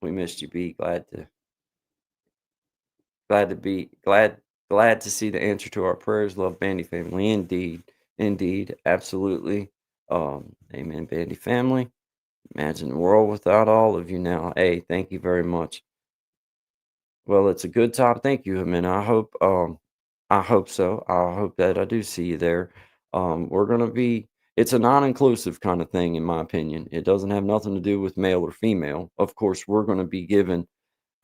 We missed you. Be glad to see the answer to our prayers. Love Bandy family, indeed, indeed, absolutely. Amen, Bandy family. Imagine the world without all of you now. Hey, thank you very much. Well, it's a good time. Thank you, man. I hope so. I hope that I do see you there. We're gonna be it's a non-inclusive kind of thing, in my opinion. It doesn't have nothing to do with male or female. Of course, we're going to be given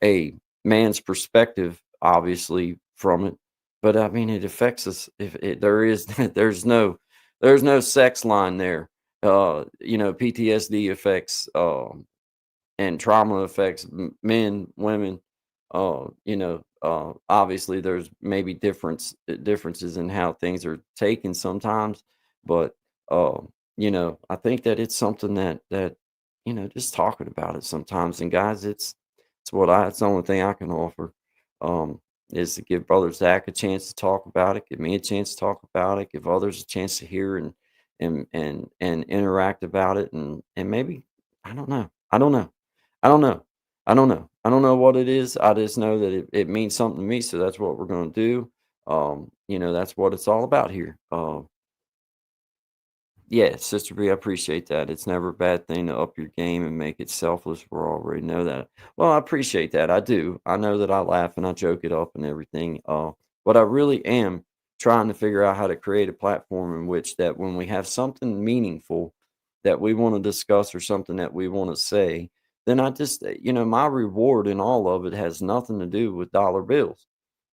a man's perspective, obviously, from it, but I mean, it affects us. If it, there is, there's no sex line there. PTSD affects and trauma affects men, women. Obviously, there's maybe differences in how things are taken sometimes, but uh, I think that it's something that just talking about it sometimes. And guys, it's the only thing I can offer. Um, is to give Brother Zach a chance to talk about it, give me a chance to talk about it, give others a chance to hear and interact about it, and maybe I don't know. I don't know. I don't know. I don't know. I don't know what it is. I just know that it means something to me. So that's what we're going to do. That's what it's all about here. Yeah, Sister B, I appreciate that. It's never a bad thing to up your game and make it selfless. We already know that. Well, I appreciate that. I do. I know that I laugh and I joke it up and everything. But I really am trying to figure out how to create a platform in which that when we have something meaningful that we want to discuss or something that we want to say, then I just, my reward in all of it has nothing to do with dollar bills.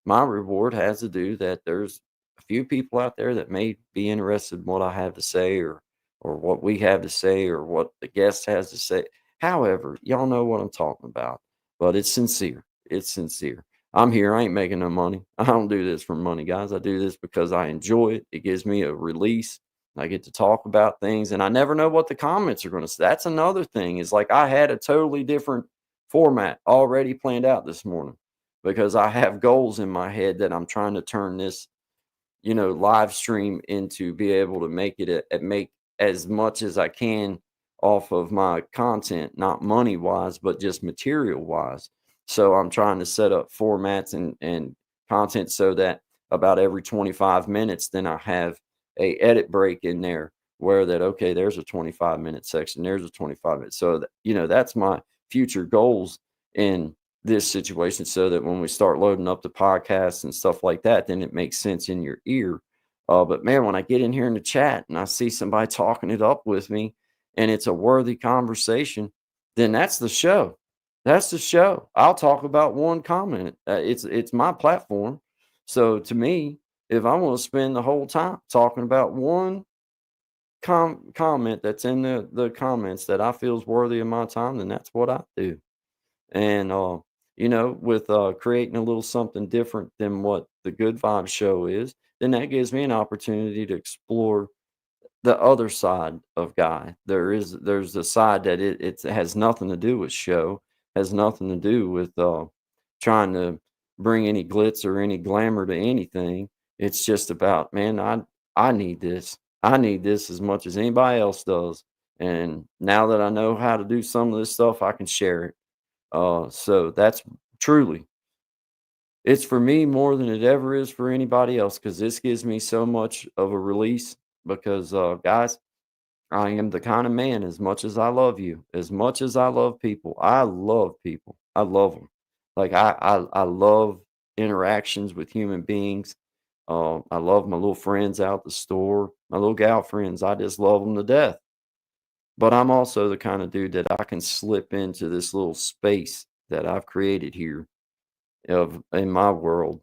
My reward has to do that there's a few people out there that may be interested in what I have to say or what we have to say or what the guest has to say. However, y'all know what I'm talking about. But it's sincere. It's sincere. I'm here. I ain't making no money. I don't do this for money, guys. I do this because I enjoy it. It gives me a release. I get to talk about things and I never know what the comments are going to say. That's another thing. Is like I had a totally different format already planned out this morning because I have goals in my head that I'm trying to turn this, live stream into be able to make it make as much as I can off of my content, not money wise, but just material wise. So I'm trying to set up formats and content so that about every 25 minutes, then I have a edit break in there where that, okay, there's a 25-minute section, there's a 25 minute. So, that's my future goals in this situation so that when we start loading up the podcasts and stuff like that, then it makes sense in your ear. But man, when I get in here in the chat and I see somebody talking it up with me and it's a worthy conversation, then that's the show. That's the show. I'll talk about one comment. It's my platform. So to me, if I want to spend the whole time talking about one comment that's in the comments that I feel is worthy of my time, then that's what I do. And with creating a little something different than what the Good Vibes show is, then that gives me an opportunity to explore the other side of Guy. There's the side that it has nothing to do with show, has nothing to do with trying to bring any glitz or any glamour to anything. It's just about, man, I need this. I need this as much as anybody else does. And now that I know how to do some of this stuff, I can share it. So that's truly, it's for me more than it ever is for anybody else because this gives me so much of a release. Because, guys, I am the kind of man, as much as I love you, as much as I love people, I love people. I love them. Like, I love interactions with human beings. I love my little friends out the store, my little gal friends. I just love them to death. But I'm also the kind of dude that I can slip into this little space that I've created here in my world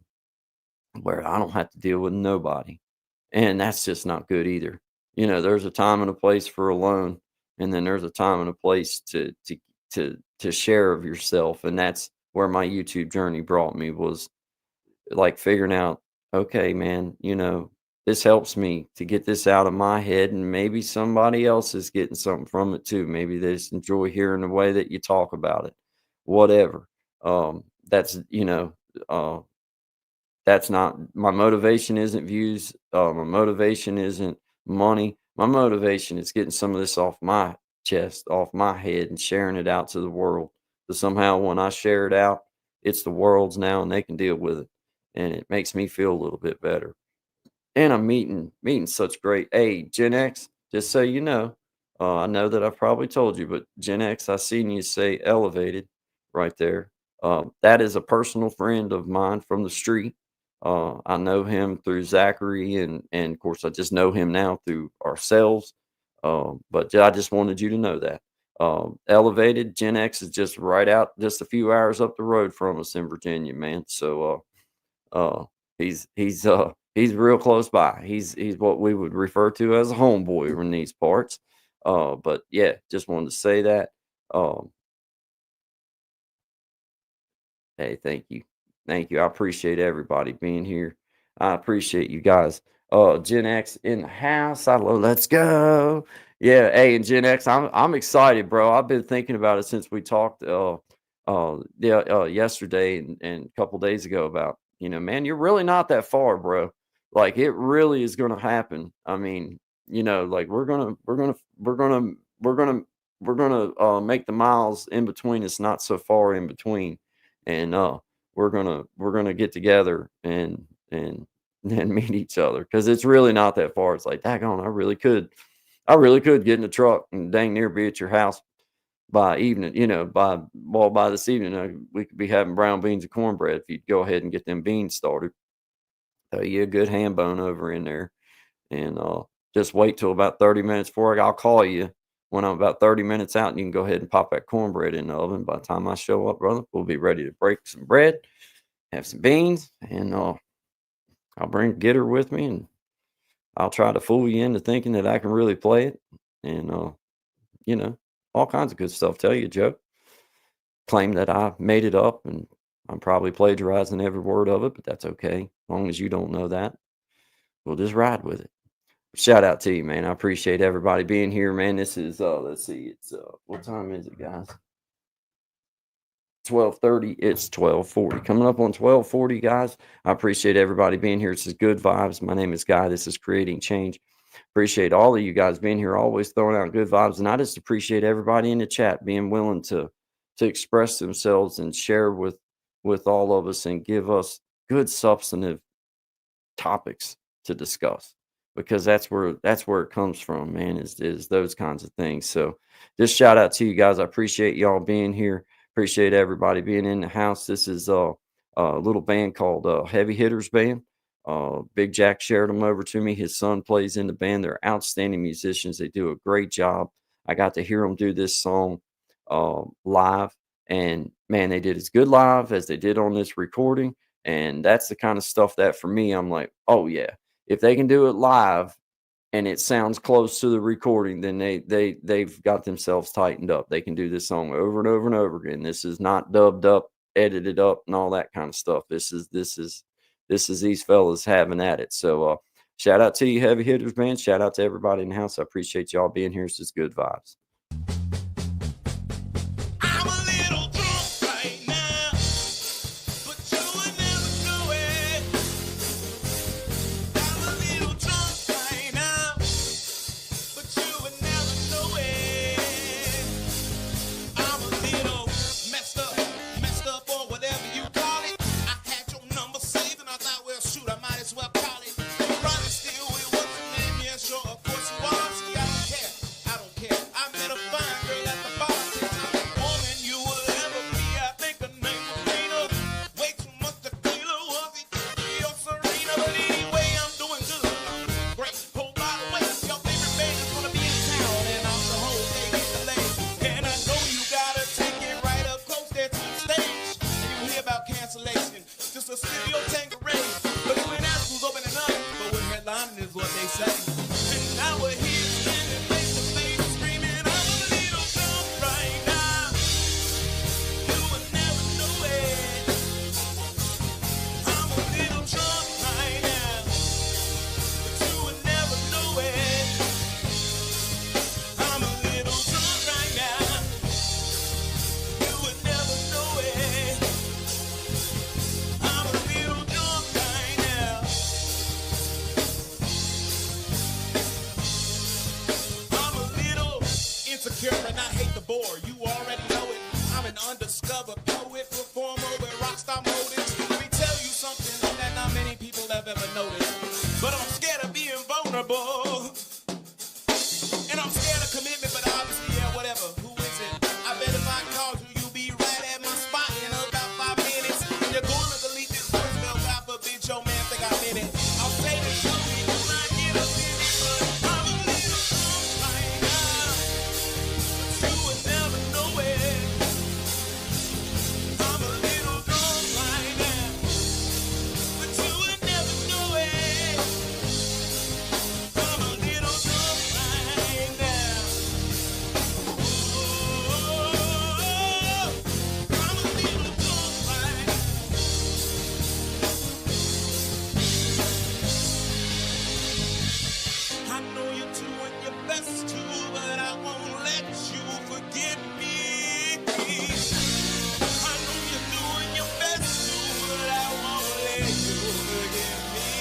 where I don't have to deal with nobody. And that's just not good either. There's a time and a place for alone, and then there's a time and a place to share of yourself. And that's where my YouTube journey brought me, was like figuring out, okay, man, this helps me to get this out of my head, and maybe somebody else is getting something from it too. Maybe they just enjoy hearing the way that you talk about it, whatever. That's that's not my motivation. Isn't views. My motivation isn't money. My motivation is getting some of this off my chest, off my head, and sharing it out to the world. So somehow, when I share it out, it's the world's now, and they can deal with it, and it makes me feel a little bit better. And I'm meeting such great. Hey, Gen X, just so you know, I know that I've probably told you, but Gen X, I seen you say elevated right there. That is a personal friend of mine from the street. I know him through Zachary, and of course, I just know him now through ourselves. But I just wanted you to know that. Elevated Gen X is just right out, just a few hours up the road from us in Virginia, man. So he's real close by. He's what we would refer to as a homeboy in these parts. But yeah, just wanted to say that. Um, Hey, thank you. Thank you. I appreciate everybody being here. I appreciate you guys. Gen X in the house. Let's go. Yeah, hey, and Gen X, I'm excited, bro. I've been thinking about it since we talked yesterday and a couple days ago about, man, you're really not that far, bro. Like it really is gonna happen. I mean, like we're gonna make the miles in between us not so far in between, and we're gonna get together and and meet each other because it's really not that far. It's like, daggone, I really could get in the truck and dang near be at your house by evening. By this evening, we could be having brown beans and cornbread if you'd go ahead and get them beans started. Throw you a good ham bone over in there, and just wait till about 30 minutes before I'll call you when I'm about 30 minutes out, and you can go ahead and pop that cornbread in the oven. By the time I show up, brother, we'll be ready to break some bread, have some beans, and I'll bring a getter with me, and I'll try to fool you into thinking that I can really play it, and all kinds of good stuff. Tell you a joke, claim that I made it up, and I'm probably plagiarizing every word of it, but that's okay. As long as you don't know that, we'll just ride with it. Shout out to you, man. I appreciate everybody being here, man. This is let's see, it's what time is it, guys? 12:30. It's 12:40. Coming up on 12:40, guys. I appreciate everybody being here. This is Good Vibes. My name is Guy. This is Creating Change. Appreciate all of you guys being here, always throwing out good vibes. And I just appreciate everybody in the chat being willing to express themselves and share with all of us and give us good substantive topics to discuss, because that's where it comes from, man, is those kinds of things. So just shout out to you guys. I appreciate y'all being here. Appreciate everybody being in the house. This is a little band called Heavy Hitters Band. Big Jack shared them over to me. His son plays in the band. They're outstanding musicians. They do a great job. I got to hear them do this song live, and man, they did as good live as they did on this recording. And that's the kind of stuff that for me, I'm like, oh yeah, if they can do it live and it sounds close to the recording, then they've got themselves tightened up. They can do this song over and over and over again. This is not dubbed up, edited up, and all that kind of stuff. This is these fellas having at it. So shout out to you, Heavy Hitters, man. Shout out to everybody in the house. I appreciate y'all being here. It's just good vibes. doing your best to, but I won't let you forget me. I know you're doing your best to, but I won't let you forget me.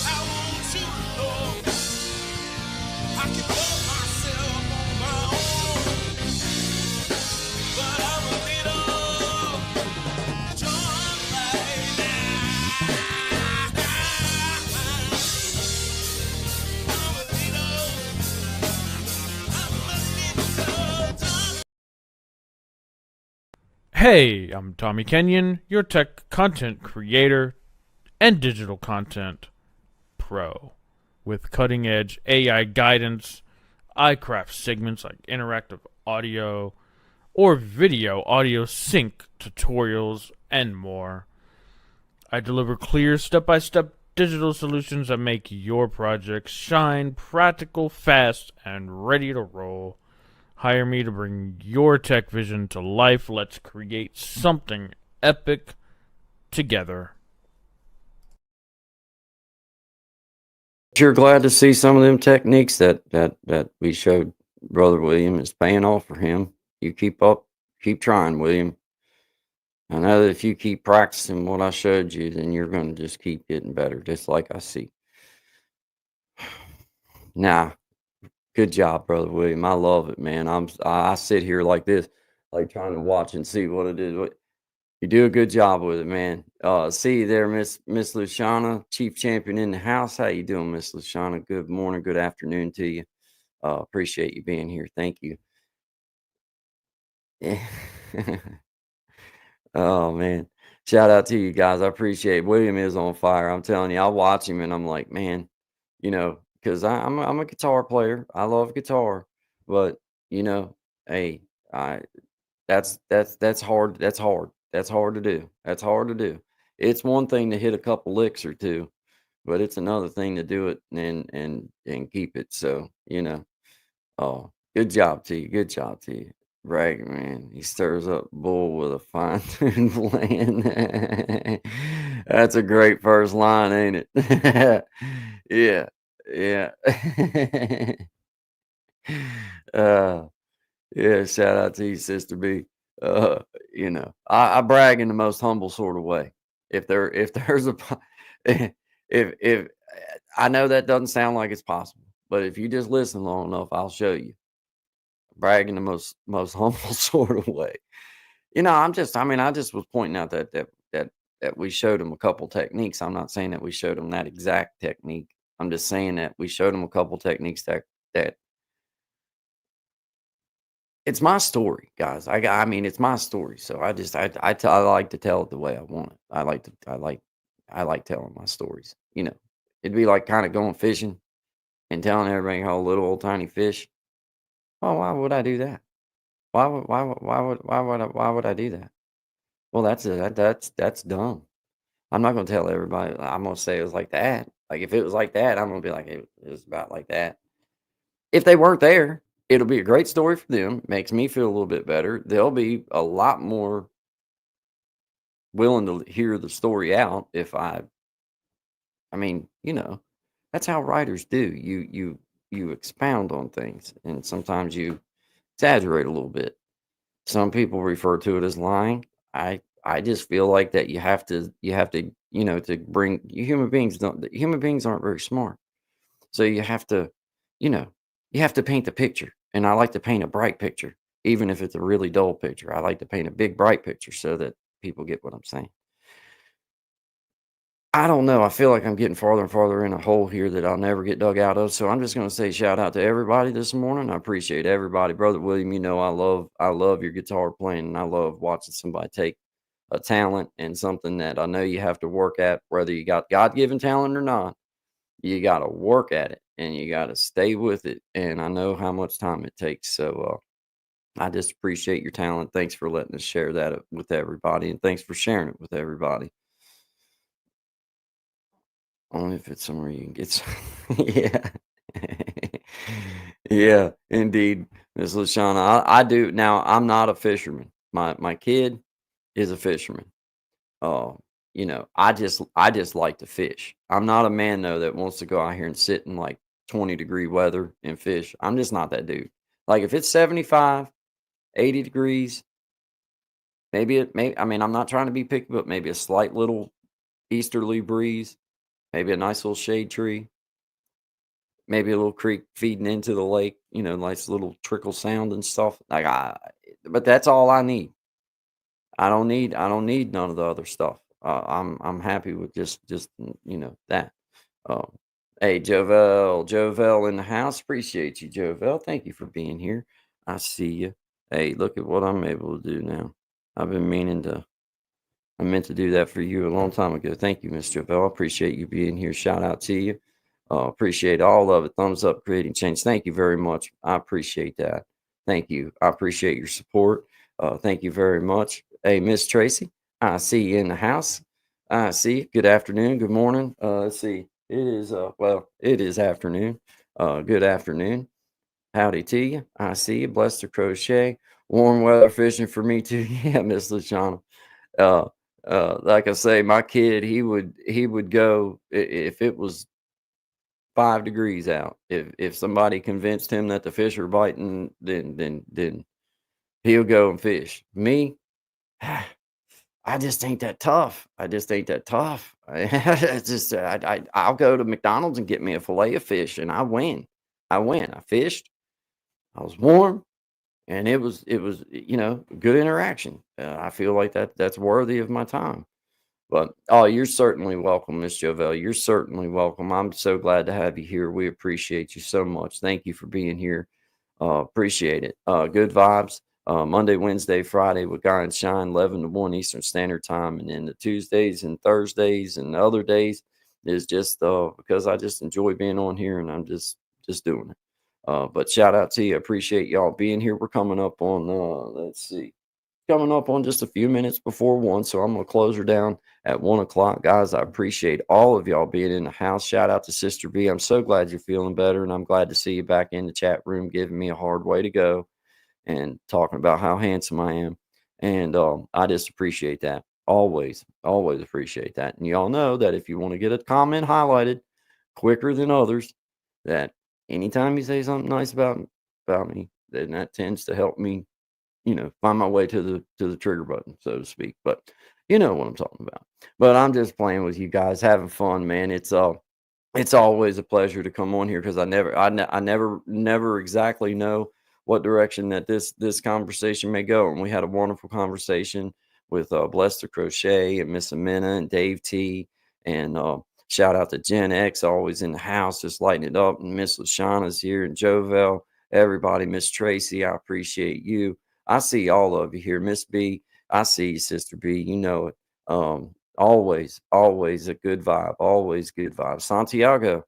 I want you to know I can love myself on my own, but I'm a little drunk right now. Hey, I'm Tommy Kenyon, your tech content creator and digital content pro. With cutting edge AI guidance, I craft segments like interactive audio or video audio sync tutorials and more. I deliver clear step-by-step digital solutions that make your projects shine, practical, fast, and ready to roll. Hire me to bring your tech vision to life. Let's create something epic together. You're glad to see some of them techniques that we showed Brother William is paying off for him. You keep up, keep trying, William. I know that if you keep practicing what I showed you, then you're going to just keep getting better, just like I see. Nah, good job, Brother William. I love it, man. I sit here like this, like trying to watch and see what it is. You do a good job with it, man. See you there, Miss Luciana, Chief Champion in the house. How you doing, Miss Luciana? Good morning, good afternoon to you. Appreciate you being here. Thank you. Oh man, shout out to you guys. I appreciate it. William is on fire. I'm telling you, I watch him and I'm like, man, because I'm a guitar player. I love guitar, but hey, I that's hard. That's hard. That's hard to do. That's hard to do. It's one thing to hit a couple licks or two, but it's another thing to do it and keep it. So, oh, good job to you. Good job to you. Bragg, man. He stirs up bull with a fine tuned plan. That's a great first line, ain't it? Yeah. Yeah. Yeah, shout out to you, Sister B. Uh, I brag in the most humble sort of way. If there's a if I know that doesn't sound like it's possible, but if you just listen long enough, I'll show you. Brag in the most humble sort of way. I just was pointing out that we showed them a couple techniques. I'm not saying that we showed them that exact technique. I'm just saying that we showed them a couple techniques that it's my story, guys. I mean, it's my story. So I like to tell it the way I want it. I like telling my stories. It'd be like kind of going fishing and telling everybody how a little old tiny fish. Oh, why would I do that? Why would I do that? Well, that's dumb. I'm not gonna tell everybody. I'm gonna say it was like that. Like if it was like that, I'm gonna be like it was about like that. If they weren't there, it'll be a great story for them. Makes me feel a little bit better. They'll be a lot more willing to hear the story out if that's how writers do. You expound on things and sometimes you exaggerate a little bit. Some people refer to it as lying. I just feel like that you have to to bring human beings aren't very smart. So you have to paint the picture. And I like to paint a bright picture, even if it's a really dull picture. I like to paint a big bright picture so that people get what I'm saying. I don't know. I feel like I'm getting farther and farther in a hole here that I'll never get dug out of. So I'm just going to say shout out to everybody this morning. I appreciate everybody. Brother William, I love your guitar playing, and I love watching somebody take a talent and something that I know you have to work at, whether you got God-given talent or not. You got to work at it and you got to stay with it. And I know how much time it takes. So I just appreciate your talent. Thanks for letting us share that with everybody. And thanks for sharing it with everybody. Only if it's somewhere you can get some. Yeah. Yeah, indeed, Miss Lashana. I do. Now, I'm not a fisherman. My kid is a fisherman. I just like to fish. I'm not a man though that wants to go out here and sit in like 20-degree weather and fish. I'm just not that dude. Like if it's 75, 80 degrees, I mean, I'm not trying to be picky, but maybe a slight little easterly breeze, maybe a nice little shade tree, maybe a little creek feeding into the lake, nice little trickle sound and stuff. But that's all I need. I don't need none of the other stuff. I'm happy with just that. Um, hey, Jovel in the house. Appreciate you, Jovel. Thank you for being here. I see you. Hey, look at what I'm able to do now. I've been meaning to. I meant to do that for you a long time ago. Thank you, Miss Jovel. I appreciate you being here. Shout out to you. Appreciate all of it. Thumbs up, creating change. Thank you very much. I appreciate that. Thank you. I appreciate your support. Thank you very much. Hey, Miss Tracy, I see you in the house. I see you. Good afternoon. Good morning. Let's see. It is afternoon. Good afternoon. Howdy to you. I see you. Blessed to crochet. Warm weather fishing for me too. Yeah, Miss Lashana. Uh, like I say, my kid, he would go if it was 5 degrees out. If somebody convinced him that the fish are biting, then he'll go and fish. Me, I just ain't that tough. I just ain't that tough. It's just I'll go to McDonald's and get me a fillet of fish, and I win. I win. I fished. I was warm, and it was good interaction. I feel like that's worthy of my time. But oh, you're certainly welcome, Miss Jovel. You're certainly welcome. I'm so glad to have you here. We appreciate you so much. Thank you for being here. Appreciate it. Good vibes. Monday, Wednesday, Friday with Guy and Shine, 11 to 1 Eastern Standard Time. And then the Tuesdays and Thursdays and the other days is just because I just enjoy being on here and I'm just doing it. But shout out to you. Appreciate y'all being here. We're coming up on, coming up on just a few minutes before 1. So I'm going to close her down at 1 o'clock. Guys, I appreciate all of y'all being in the house. Shout out to Sister B. I'm so glad you're feeling better. And I'm glad to see you back in the chat room, giving me a hard way to go and talking about how handsome I am. And I just appreciate that. Always appreciate that. And y'all know that if you want to get a comment highlighted quicker than others, that anytime you say something nice about me, then that tends to help me, find my way to the trigger button, so to speak. But you know what I'm talking about. But I'm just playing with you guys, having fun, man. It's always a pleasure to come on here because I never exactly know what direction that this conversation may go. And we had a wonderful conversation with Blessed to Crochet and Miss Amina and Dave T. And shout out to Gen X, always in the house, just lighting it up. And Miss Lashana's here and Jovel, everybody, Miss Tracy, I appreciate you. I see all of you here. Miss B, I see you, Sister B. You know it. Always a good vibe. Always good vibe. Santiago,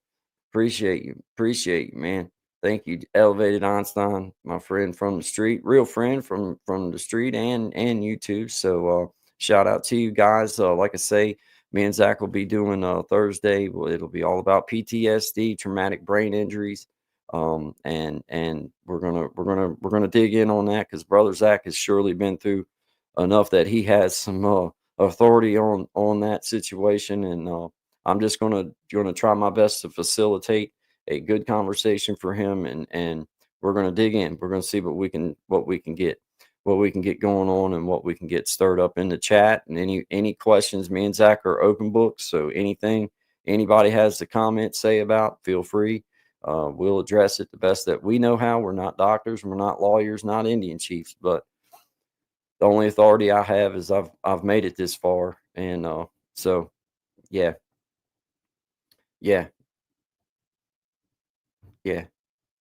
appreciate you, man. Thank you, Elevated Einstein, my friend from the street, real friend from the street and YouTube. So shout out to you guys. Like I say, me and Zach will be doing Thursday. Well, it'll be all about PTSD, traumatic brain injuries. And we're gonna dig in on that because Brother Zach has surely been through enough that he has some authority on that situation. And I'm just gonna try my best to facilitate a good conversation for him, and we're gonna dig in. We're gonna see what we can get going on and what we can get stirred up in the chat. And any questions, me and Zach are open books. So anything anybody has to comment, say about, feel free. We'll address it the best that we know how. We're not doctors, we're not lawyers, not Indian chiefs, but the only authority I have is I've made it this far. And so yeah.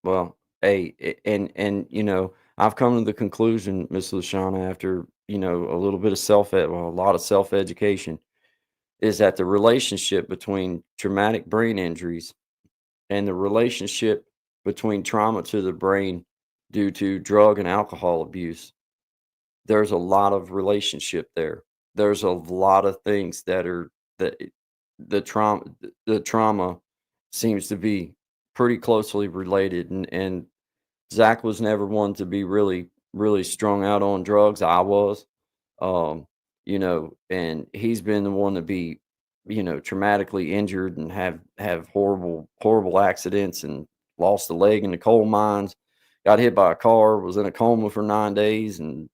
Well, hey, and I've come to the conclusion, Miss Lashana, after a little bit of a lot of self education, is that the relationship between traumatic brain injuries and the relationship between trauma to the brain due to drug and alcohol abuse, there's a lot of relationship there. There's a lot of things that the trauma seems to be pretty closely related. And Zach was never one to be really, really strung out on drugs. I was. and he's been the one to be, traumatically injured and have horrible accidents and lost a leg in the coal mines, got hit by a car, was in a coma for 9 days, and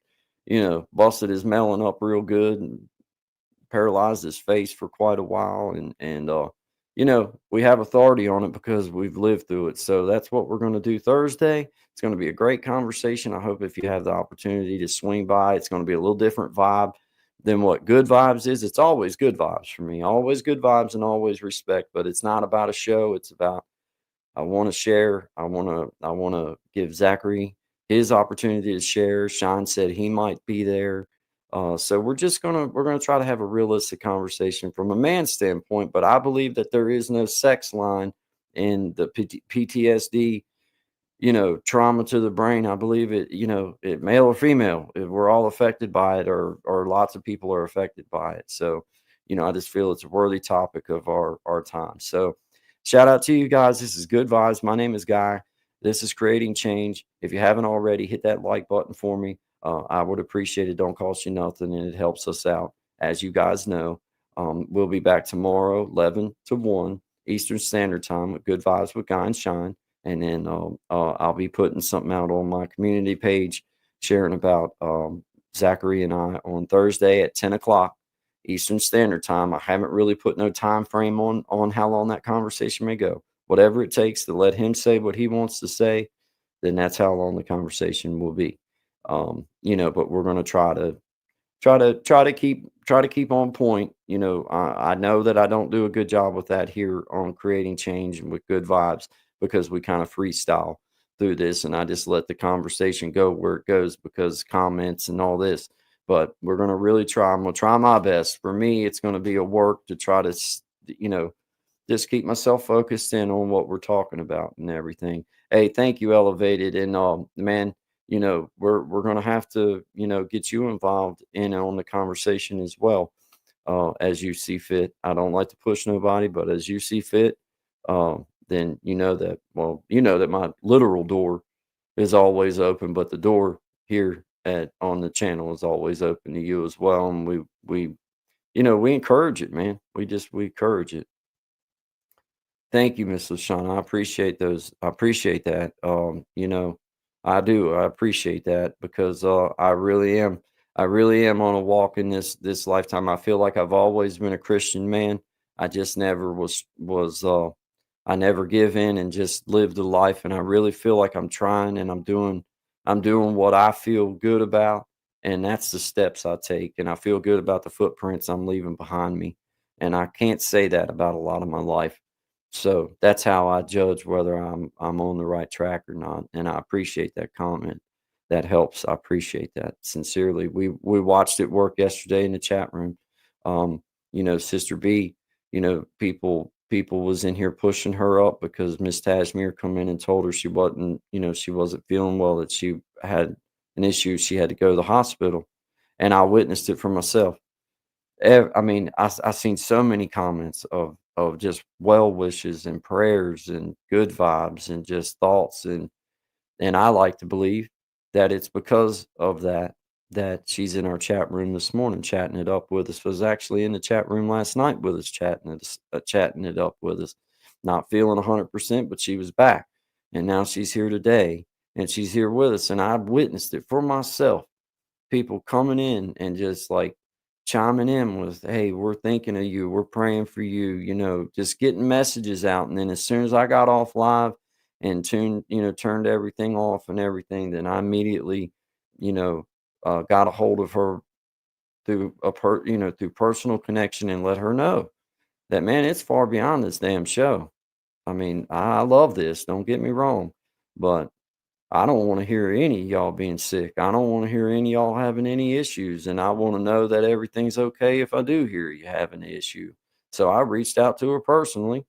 busted his melon up real good and paralyzed his face for quite a while. And we have authority on it because we've lived through it. So that's what we're going to do Thursday. It's going to be a great conversation. I hope if you have the opportunity to swing by, it's going to be a little different vibe than what good vibes is. It's always good vibes for me, always good vibes and always respect, but it's not about a show. It's about, I want to share. I want to give Zachary his opportunity to share. Sean said he might be there. So we're gonna try to have a realistic conversation from a man's standpoint. But I believe that there is no sex line in the PTSD, trauma to the brain. I believe it male or female, we're all affected by it, or lots of people are affected by it. So, I just feel it's a worthy topic of our time. So shout out to you guys. This is Good Vibes. My name is Guy. This is Creating Change. If you haven't already, hit that like button for me. I would appreciate it. Don't cost you nothing, and it helps us out. As you guys know, we'll be back tomorrow, 11 to 1 Eastern Standard Time with Good Vibes with Guy and Shine. And then I'll be putting something out on my community page, sharing about Zachary and I on Thursday at 10 o'clock Eastern Standard Time. I haven't really put no time frame on how long that conversation may go. Whatever it takes to let him say what he wants to say, then that's how long the conversation will be. But we're going to try to keep on point. I know that I don't do a good job with that here on Creating Change and with Good Vibes, because we kind of freestyle through this and I just let the conversation go where it goes because comments and all this. But we're going to really try. I'm going to try my best. For me, it's going to be a work to try to, just keep myself focused in on what we're talking about and everything. Hey, thank you, Elevated. And man, we're going to have to, get you involved in on the conversation as well, as you see fit. I don't like to push nobody, but as you see fit, then that my literal door is always open, but the door here on the channel is always open to you as well. And we encourage it, man. We encourage it. Thank you, Miss LaShawn. I appreciate those. I appreciate that. I do. I appreciate that because I really am. I really am on a walk in this lifetime. I feel like I've always been a Christian man. I just never was. I never give in and just live the life. And I really feel like I'm trying and I'm doing what I feel good about. And that's the steps I take. And I feel good about the footprints I'm leaving behind me. And I can't say that about a lot of my life. So that's how I judge whether I'm on the right track or not. And I appreciate that comment. That helps. I appreciate that sincerely. We watched it work yesterday in the chat room. Sister B, people was in here pushing her up because Miss Tashmir come in and told her she wasn't feeling well, that she had an issue. She had to go to the hospital. And I witnessed it for myself. I seen so many comments of just well wishes and prayers and good vibes and just thoughts. And I like to believe that it's because of that she's in our chat room this morning, chatting it up with us. Was actually in the chat room last night with us, chatting it up with us, not feeling 100%, but she was back. And now she's here today and she's here with us. And I witnessed it for myself. People coming in and just like chiming in with, hey, we're thinking of you, we're praying for you, just getting messages out. And then as soon as I got off live and turned everything off and everything, then I immediately, got a hold of her through through personal connection and let her know that, man, it's far beyond this damn show. I mean, I love this, don't get me wrong, but I don't want to hear any of y'all being sick. I don't want to hear any of y'all having any issues. And I want to know that everything's okay if I do hear you having an issue. So I reached out to her personally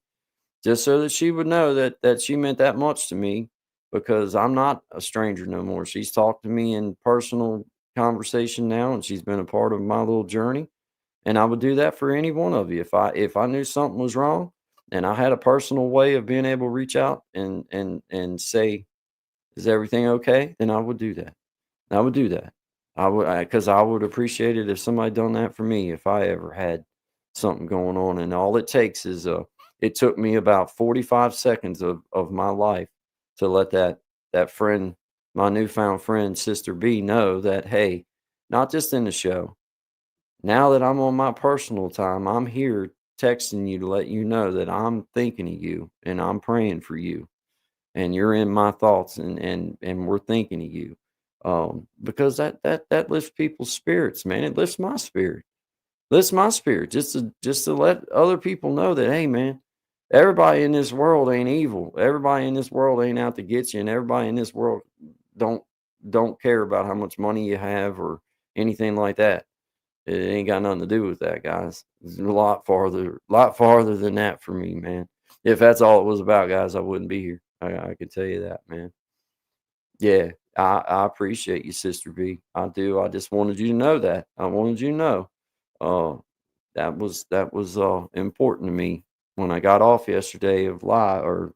just so that she would know that she meant that much to me, because I'm not a stranger no more. She's talked to me in personal conversation now, and she's been a part of my little journey. And I would do that for any one of you. If I knew something was wrong and I had a personal way of being able to reach out and say, is everything okay? Then I would do that. I would do that. Because I would appreciate it if somebody done that for me if I ever had something going on. And all it takes is it took me about 45 seconds of my life to let that friend, my newfound friend, Sister B, know that, hey, not just in the show. Now that I'm on my personal time, I'm here texting you to let you know that I'm thinking of you and I'm praying for you and you're in my thoughts and we're thinking of you. Because that lifts people's spirits, man. It lifts my spirit. Lifts my spirit just to let other people know that, hey, man, everybody in this world ain't evil. Everybody in this world ain't out to get you, and everybody in this world don't don't care about how much money you have or anything like that. It ain't got nothing to do with that, guys. It's a lot farther than that for me, man. If that's all it was about, guys, I wouldn't be here. I can tell you that, man. Yeah, I appreciate you, Sister B. I do. I just wanted you to know that. I wanted you to know. Uh, that was important to me when I got off yesterday of live, or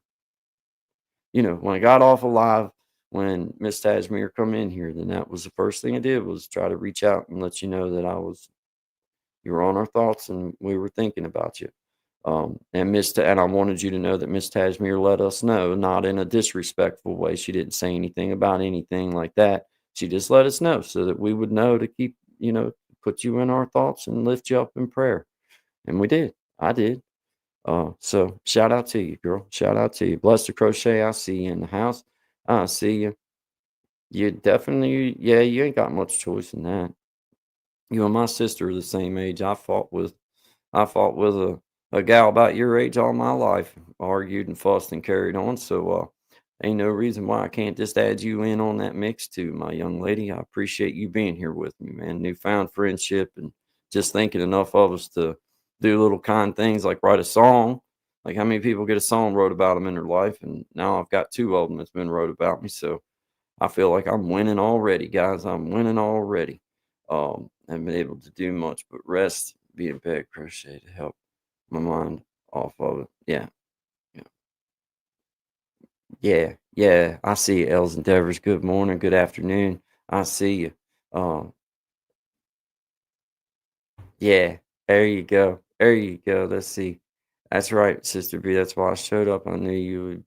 when I got off of live when Miss Tajmir come in here. Then that was the first thing I did was try to reach out and let you know that you were on our thoughts and we were thinking about you. And I wanted you to know that Miss Tajmir let us know, not in a disrespectful way. She didn't say anything about anything like that. She just let us know so that we would know to keep, put you in our thoughts and lift you up in prayer. And we did. I did. So shout out to you, girl. Shout out to you. Bless the crochet. I see you in the house. I see you. You definitely, yeah, you ain't got much choice in that. You and my sister are the same age. I fought with a gal about your age all my life, argued and fussed and carried on. So ain't no reason why I can't just add you in on that mix too, my young lady. I appreciate you being here with me, man. Newfound friendship and just thinking enough of us to do little kind things like write a song. Like how many people get a song wrote about them in their life, and now I've got two of them that's been wrote about me. So I feel like I'm winning already, guys. I'm winning already. Haven't been able to do much but rest, be in bed, crochet to help my mind off of it. Yeah, yeah, yeah, yeah. I see you, Els Endeavors. Good morning, good afternoon. I see you. Um, yeah, there you go. There you go. Let's see. That's right, Sister B. That's why I showed up. I knew you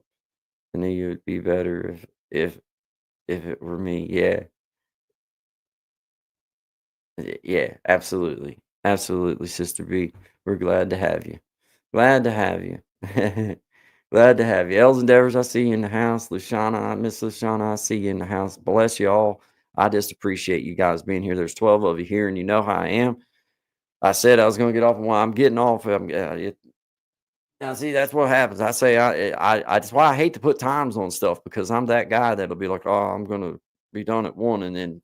would be better if if it were me. Yeah. Yeah, absolutely. Absolutely, Sister B. We're glad to have you. Glad to have you. Glad to have you. Els Endeavors, I see you in the house. Luciana, Miss Luciana, I see you in the house. Bless you all. I just appreciate you guys being here. There's 12 of you here, and you know how I am. I said I was going to get off, and while I'm getting off, now see, that's what happens. I say that's why I hate to put times on stuff, because I'm that guy that'll be like, oh, I'm going to be done at 1, and then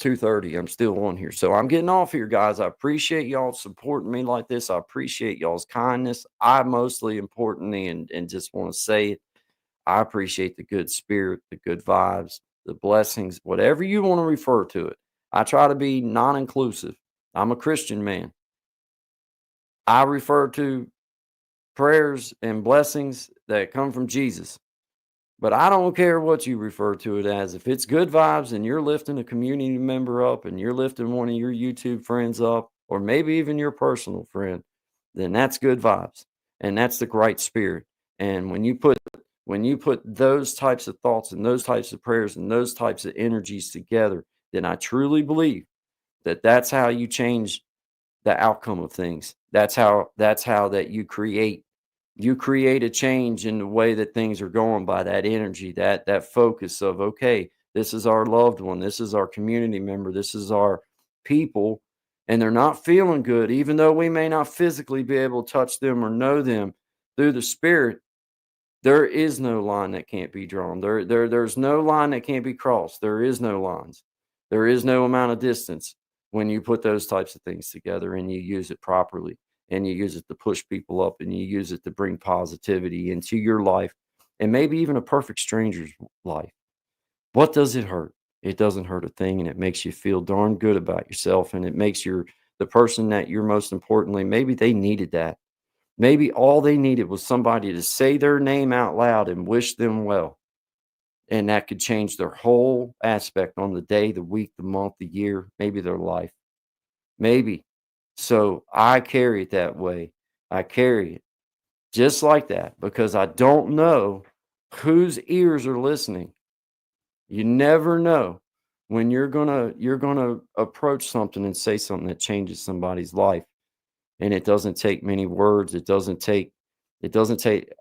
2:30 I'm still on here. So I'm getting off here, guys. I appreciate y'all supporting me like this. I appreciate y'all's kindness. I mostly importantly and just want to say it, I appreciate the good spirit, the good vibes, the blessings, whatever you want to refer to it. I try to be non-inclusive. I'm a Christian man. I refer to prayers and blessings that come from Jesus. But I don't care what you refer to it as. If it's good vibes and you're lifting a community member up and you're lifting one of your YouTube friends up, or maybe even your personal friend, then that's good vibes. And that's the right spirit. And when you put those types of thoughts and those types of prayers and those types of energies together, then I truly believe that that's how you change the outcome of things. That's how that you create a change in the way that things are going by that energy, that focus of, okay, this is our loved one, this is our community member, this is our people, and they're not feeling good, even though we may not physically be able to touch them or know them through the spirit. There is no line that can't be drawn. There's no line that can't be crossed. There is no lines. There is no amount of distance when you put those types of things together and you use it properly and you use it to push people up and you use it to bring positivity into your life and maybe even a perfect stranger's life. What does it hurt? It doesn't hurt a thing, and it makes you feel darn good about yourself, and it makes the person that you're most importantly, maybe they needed that. Maybe all they needed was somebody to say their name out loud and wish them well. And that could change their whole aspect on the day, the week, the month, the year, maybe their life. Maybe. So I carry it that way. I carry it just like that because I don't know whose ears are listening. You never know when you're gonna approach something and say something that changes somebody's life. And it doesn't take many words. It doesn't take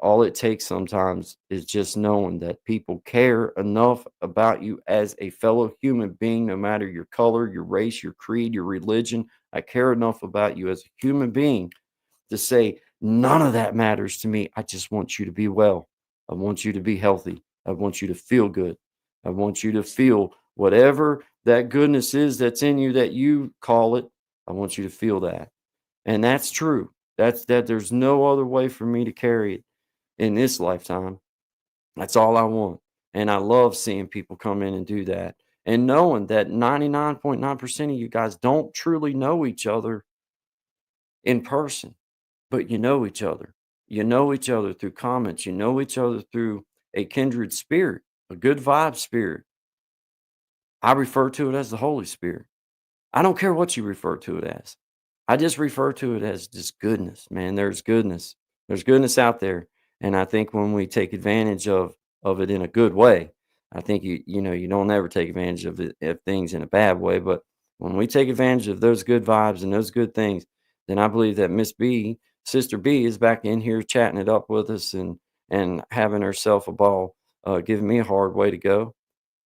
all it takes sometimes is just knowing that people care enough about you as a fellow human being, no matter your color, your race, your creed, your religion. I care enough about you as a human being to say, none of that matters to me. I just want you to be well. I want you to be healthy. I want you to feel good. I want you to feel whatever that goodness is that's in you that you call it. I want you to feel that. And that's true. That there's no other way for me to carry it in this lifetime. That's all I want. And I love seeing people come in and do that. And knowing that 99.9% of you guys don't truly know each other in person, but you know each other. You know each other through comments. You know each other through a kindred spirit, a good vibe spirit. I refer to it as the Holy Spirit. I don't care what you refer to it as. I just refer to it as just goodness, man. There's goodness. There's goodness out there. And I think when we take advantage of it in a good way, I think you don't ever take advantage of things in a bad way. But when we take advantage of those good vibes and those good things, then I believe that Miss B, Sister B, is back in here chatting it up with us and having herself a ball, giving me a hard way to go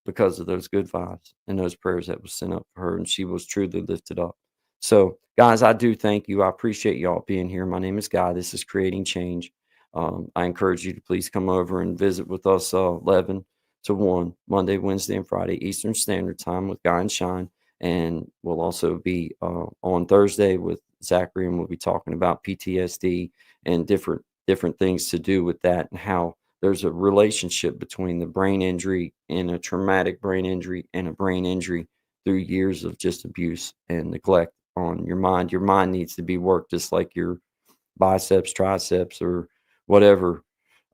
because of those good vibes and those prayers that was sent up for her, and she was truly lifted up. So, guys, I do thank you. I appreciate y'all being here. My name is Guy. This is Creating Change. I encourage you to please come over and visit with us 11 to 1, Monday, Wednesday, and Friday, Eastern Standard Time with Guy and Shine. And we'll also be on Thursday with Zachary, and we'll be talking about PTSD and different things to do with that and how there's a relationship between the brain injury and a traumatic brain injury and a brain injury through years of just abuse and neglect on your mind. Your mind needs to be worked just like your biceps, triceps, or whatever.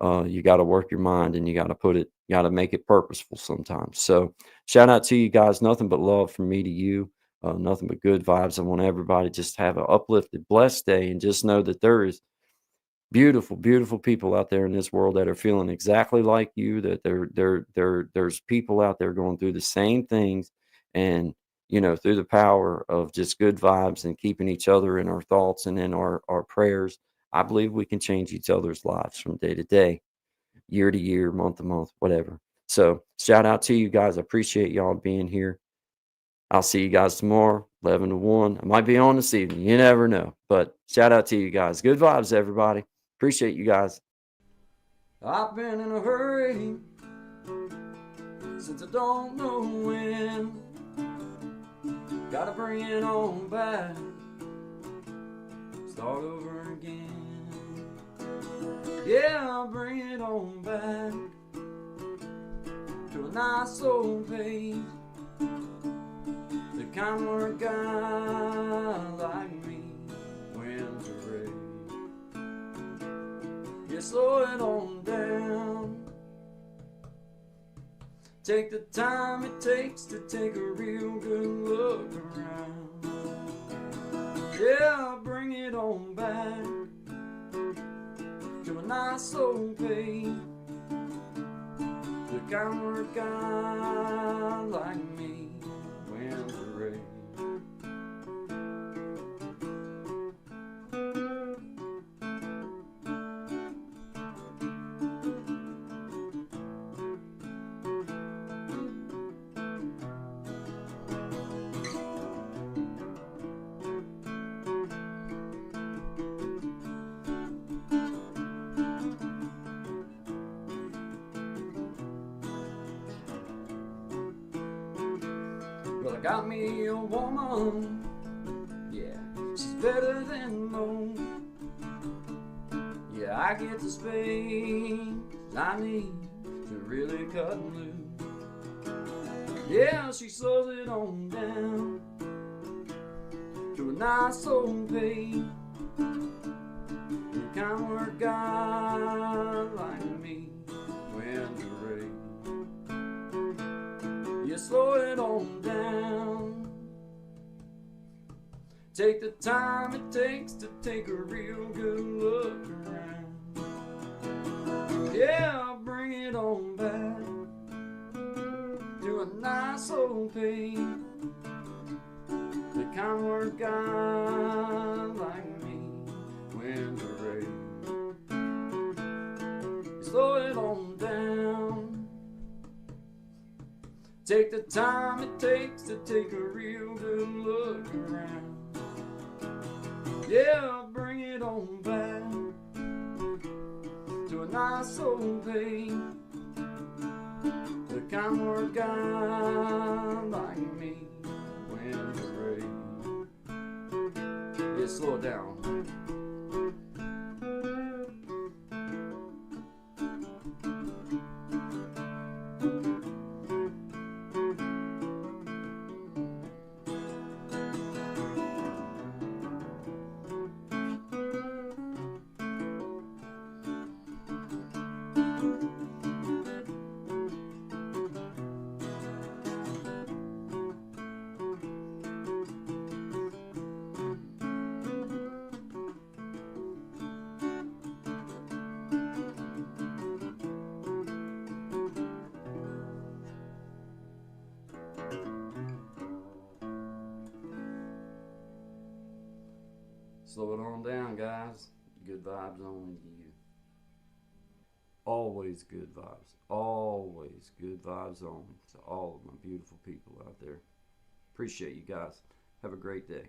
You got to work your mind, and you got to make it purposeful sometimes. So shout out to you guys. Nothing but love from me to you. Nothing but good vibes. I want everybody just to have an uplifted, blessed day, and just know that there is beautiful, beautiful people out there in this world that are feeling exactly like you, that there's people out there going through the same things. And, through the power of just good vibes and keeping each other in our thoughts and in our prayers, I believe we can change each other's lives from day to day, year to year, month to month, whatever. So shout out to you guys. I appreciate y'all being here. I'll see you guys tomorrow, 11 to 1. I might be on this evening. You never know. But shout out to you guys. Good vibes, everybody. Appreciate you guys. I've been in a hurry since I don't know when. Gotta bring it on back. Start over again. Yeah, I'll bring it on back to a nice old pace. The kind where a guy like me wins a race. Yeah, slow it on down. Take the time it takes to take a real good look around. Yeah, bring it on back to a nice old pace. The kind where a guy like me wins the race. Well, I got me a woman, yeah, she's better than most. Yeah, I get the space I need to really cut and loose. Yeah, she slows it on down to a nice old pace. The kind where a guy like me wins the race. Take the time it takes to take a real good look around. Yeah, I'll bring it on back to a nice old pain. The kind word guy like me when to rain. Slow it on down. Take the time it takes to take a real good look around. Yeah, I'll bring it on back to a nice old pain. The kind word guy like me when to rain. Yeah, slow it down. Slow it on down, guys. Good vibes only to you. Always good vibes. Always good vibes only to all of my beautiful people out there. Appreciate you guys. Have a great day.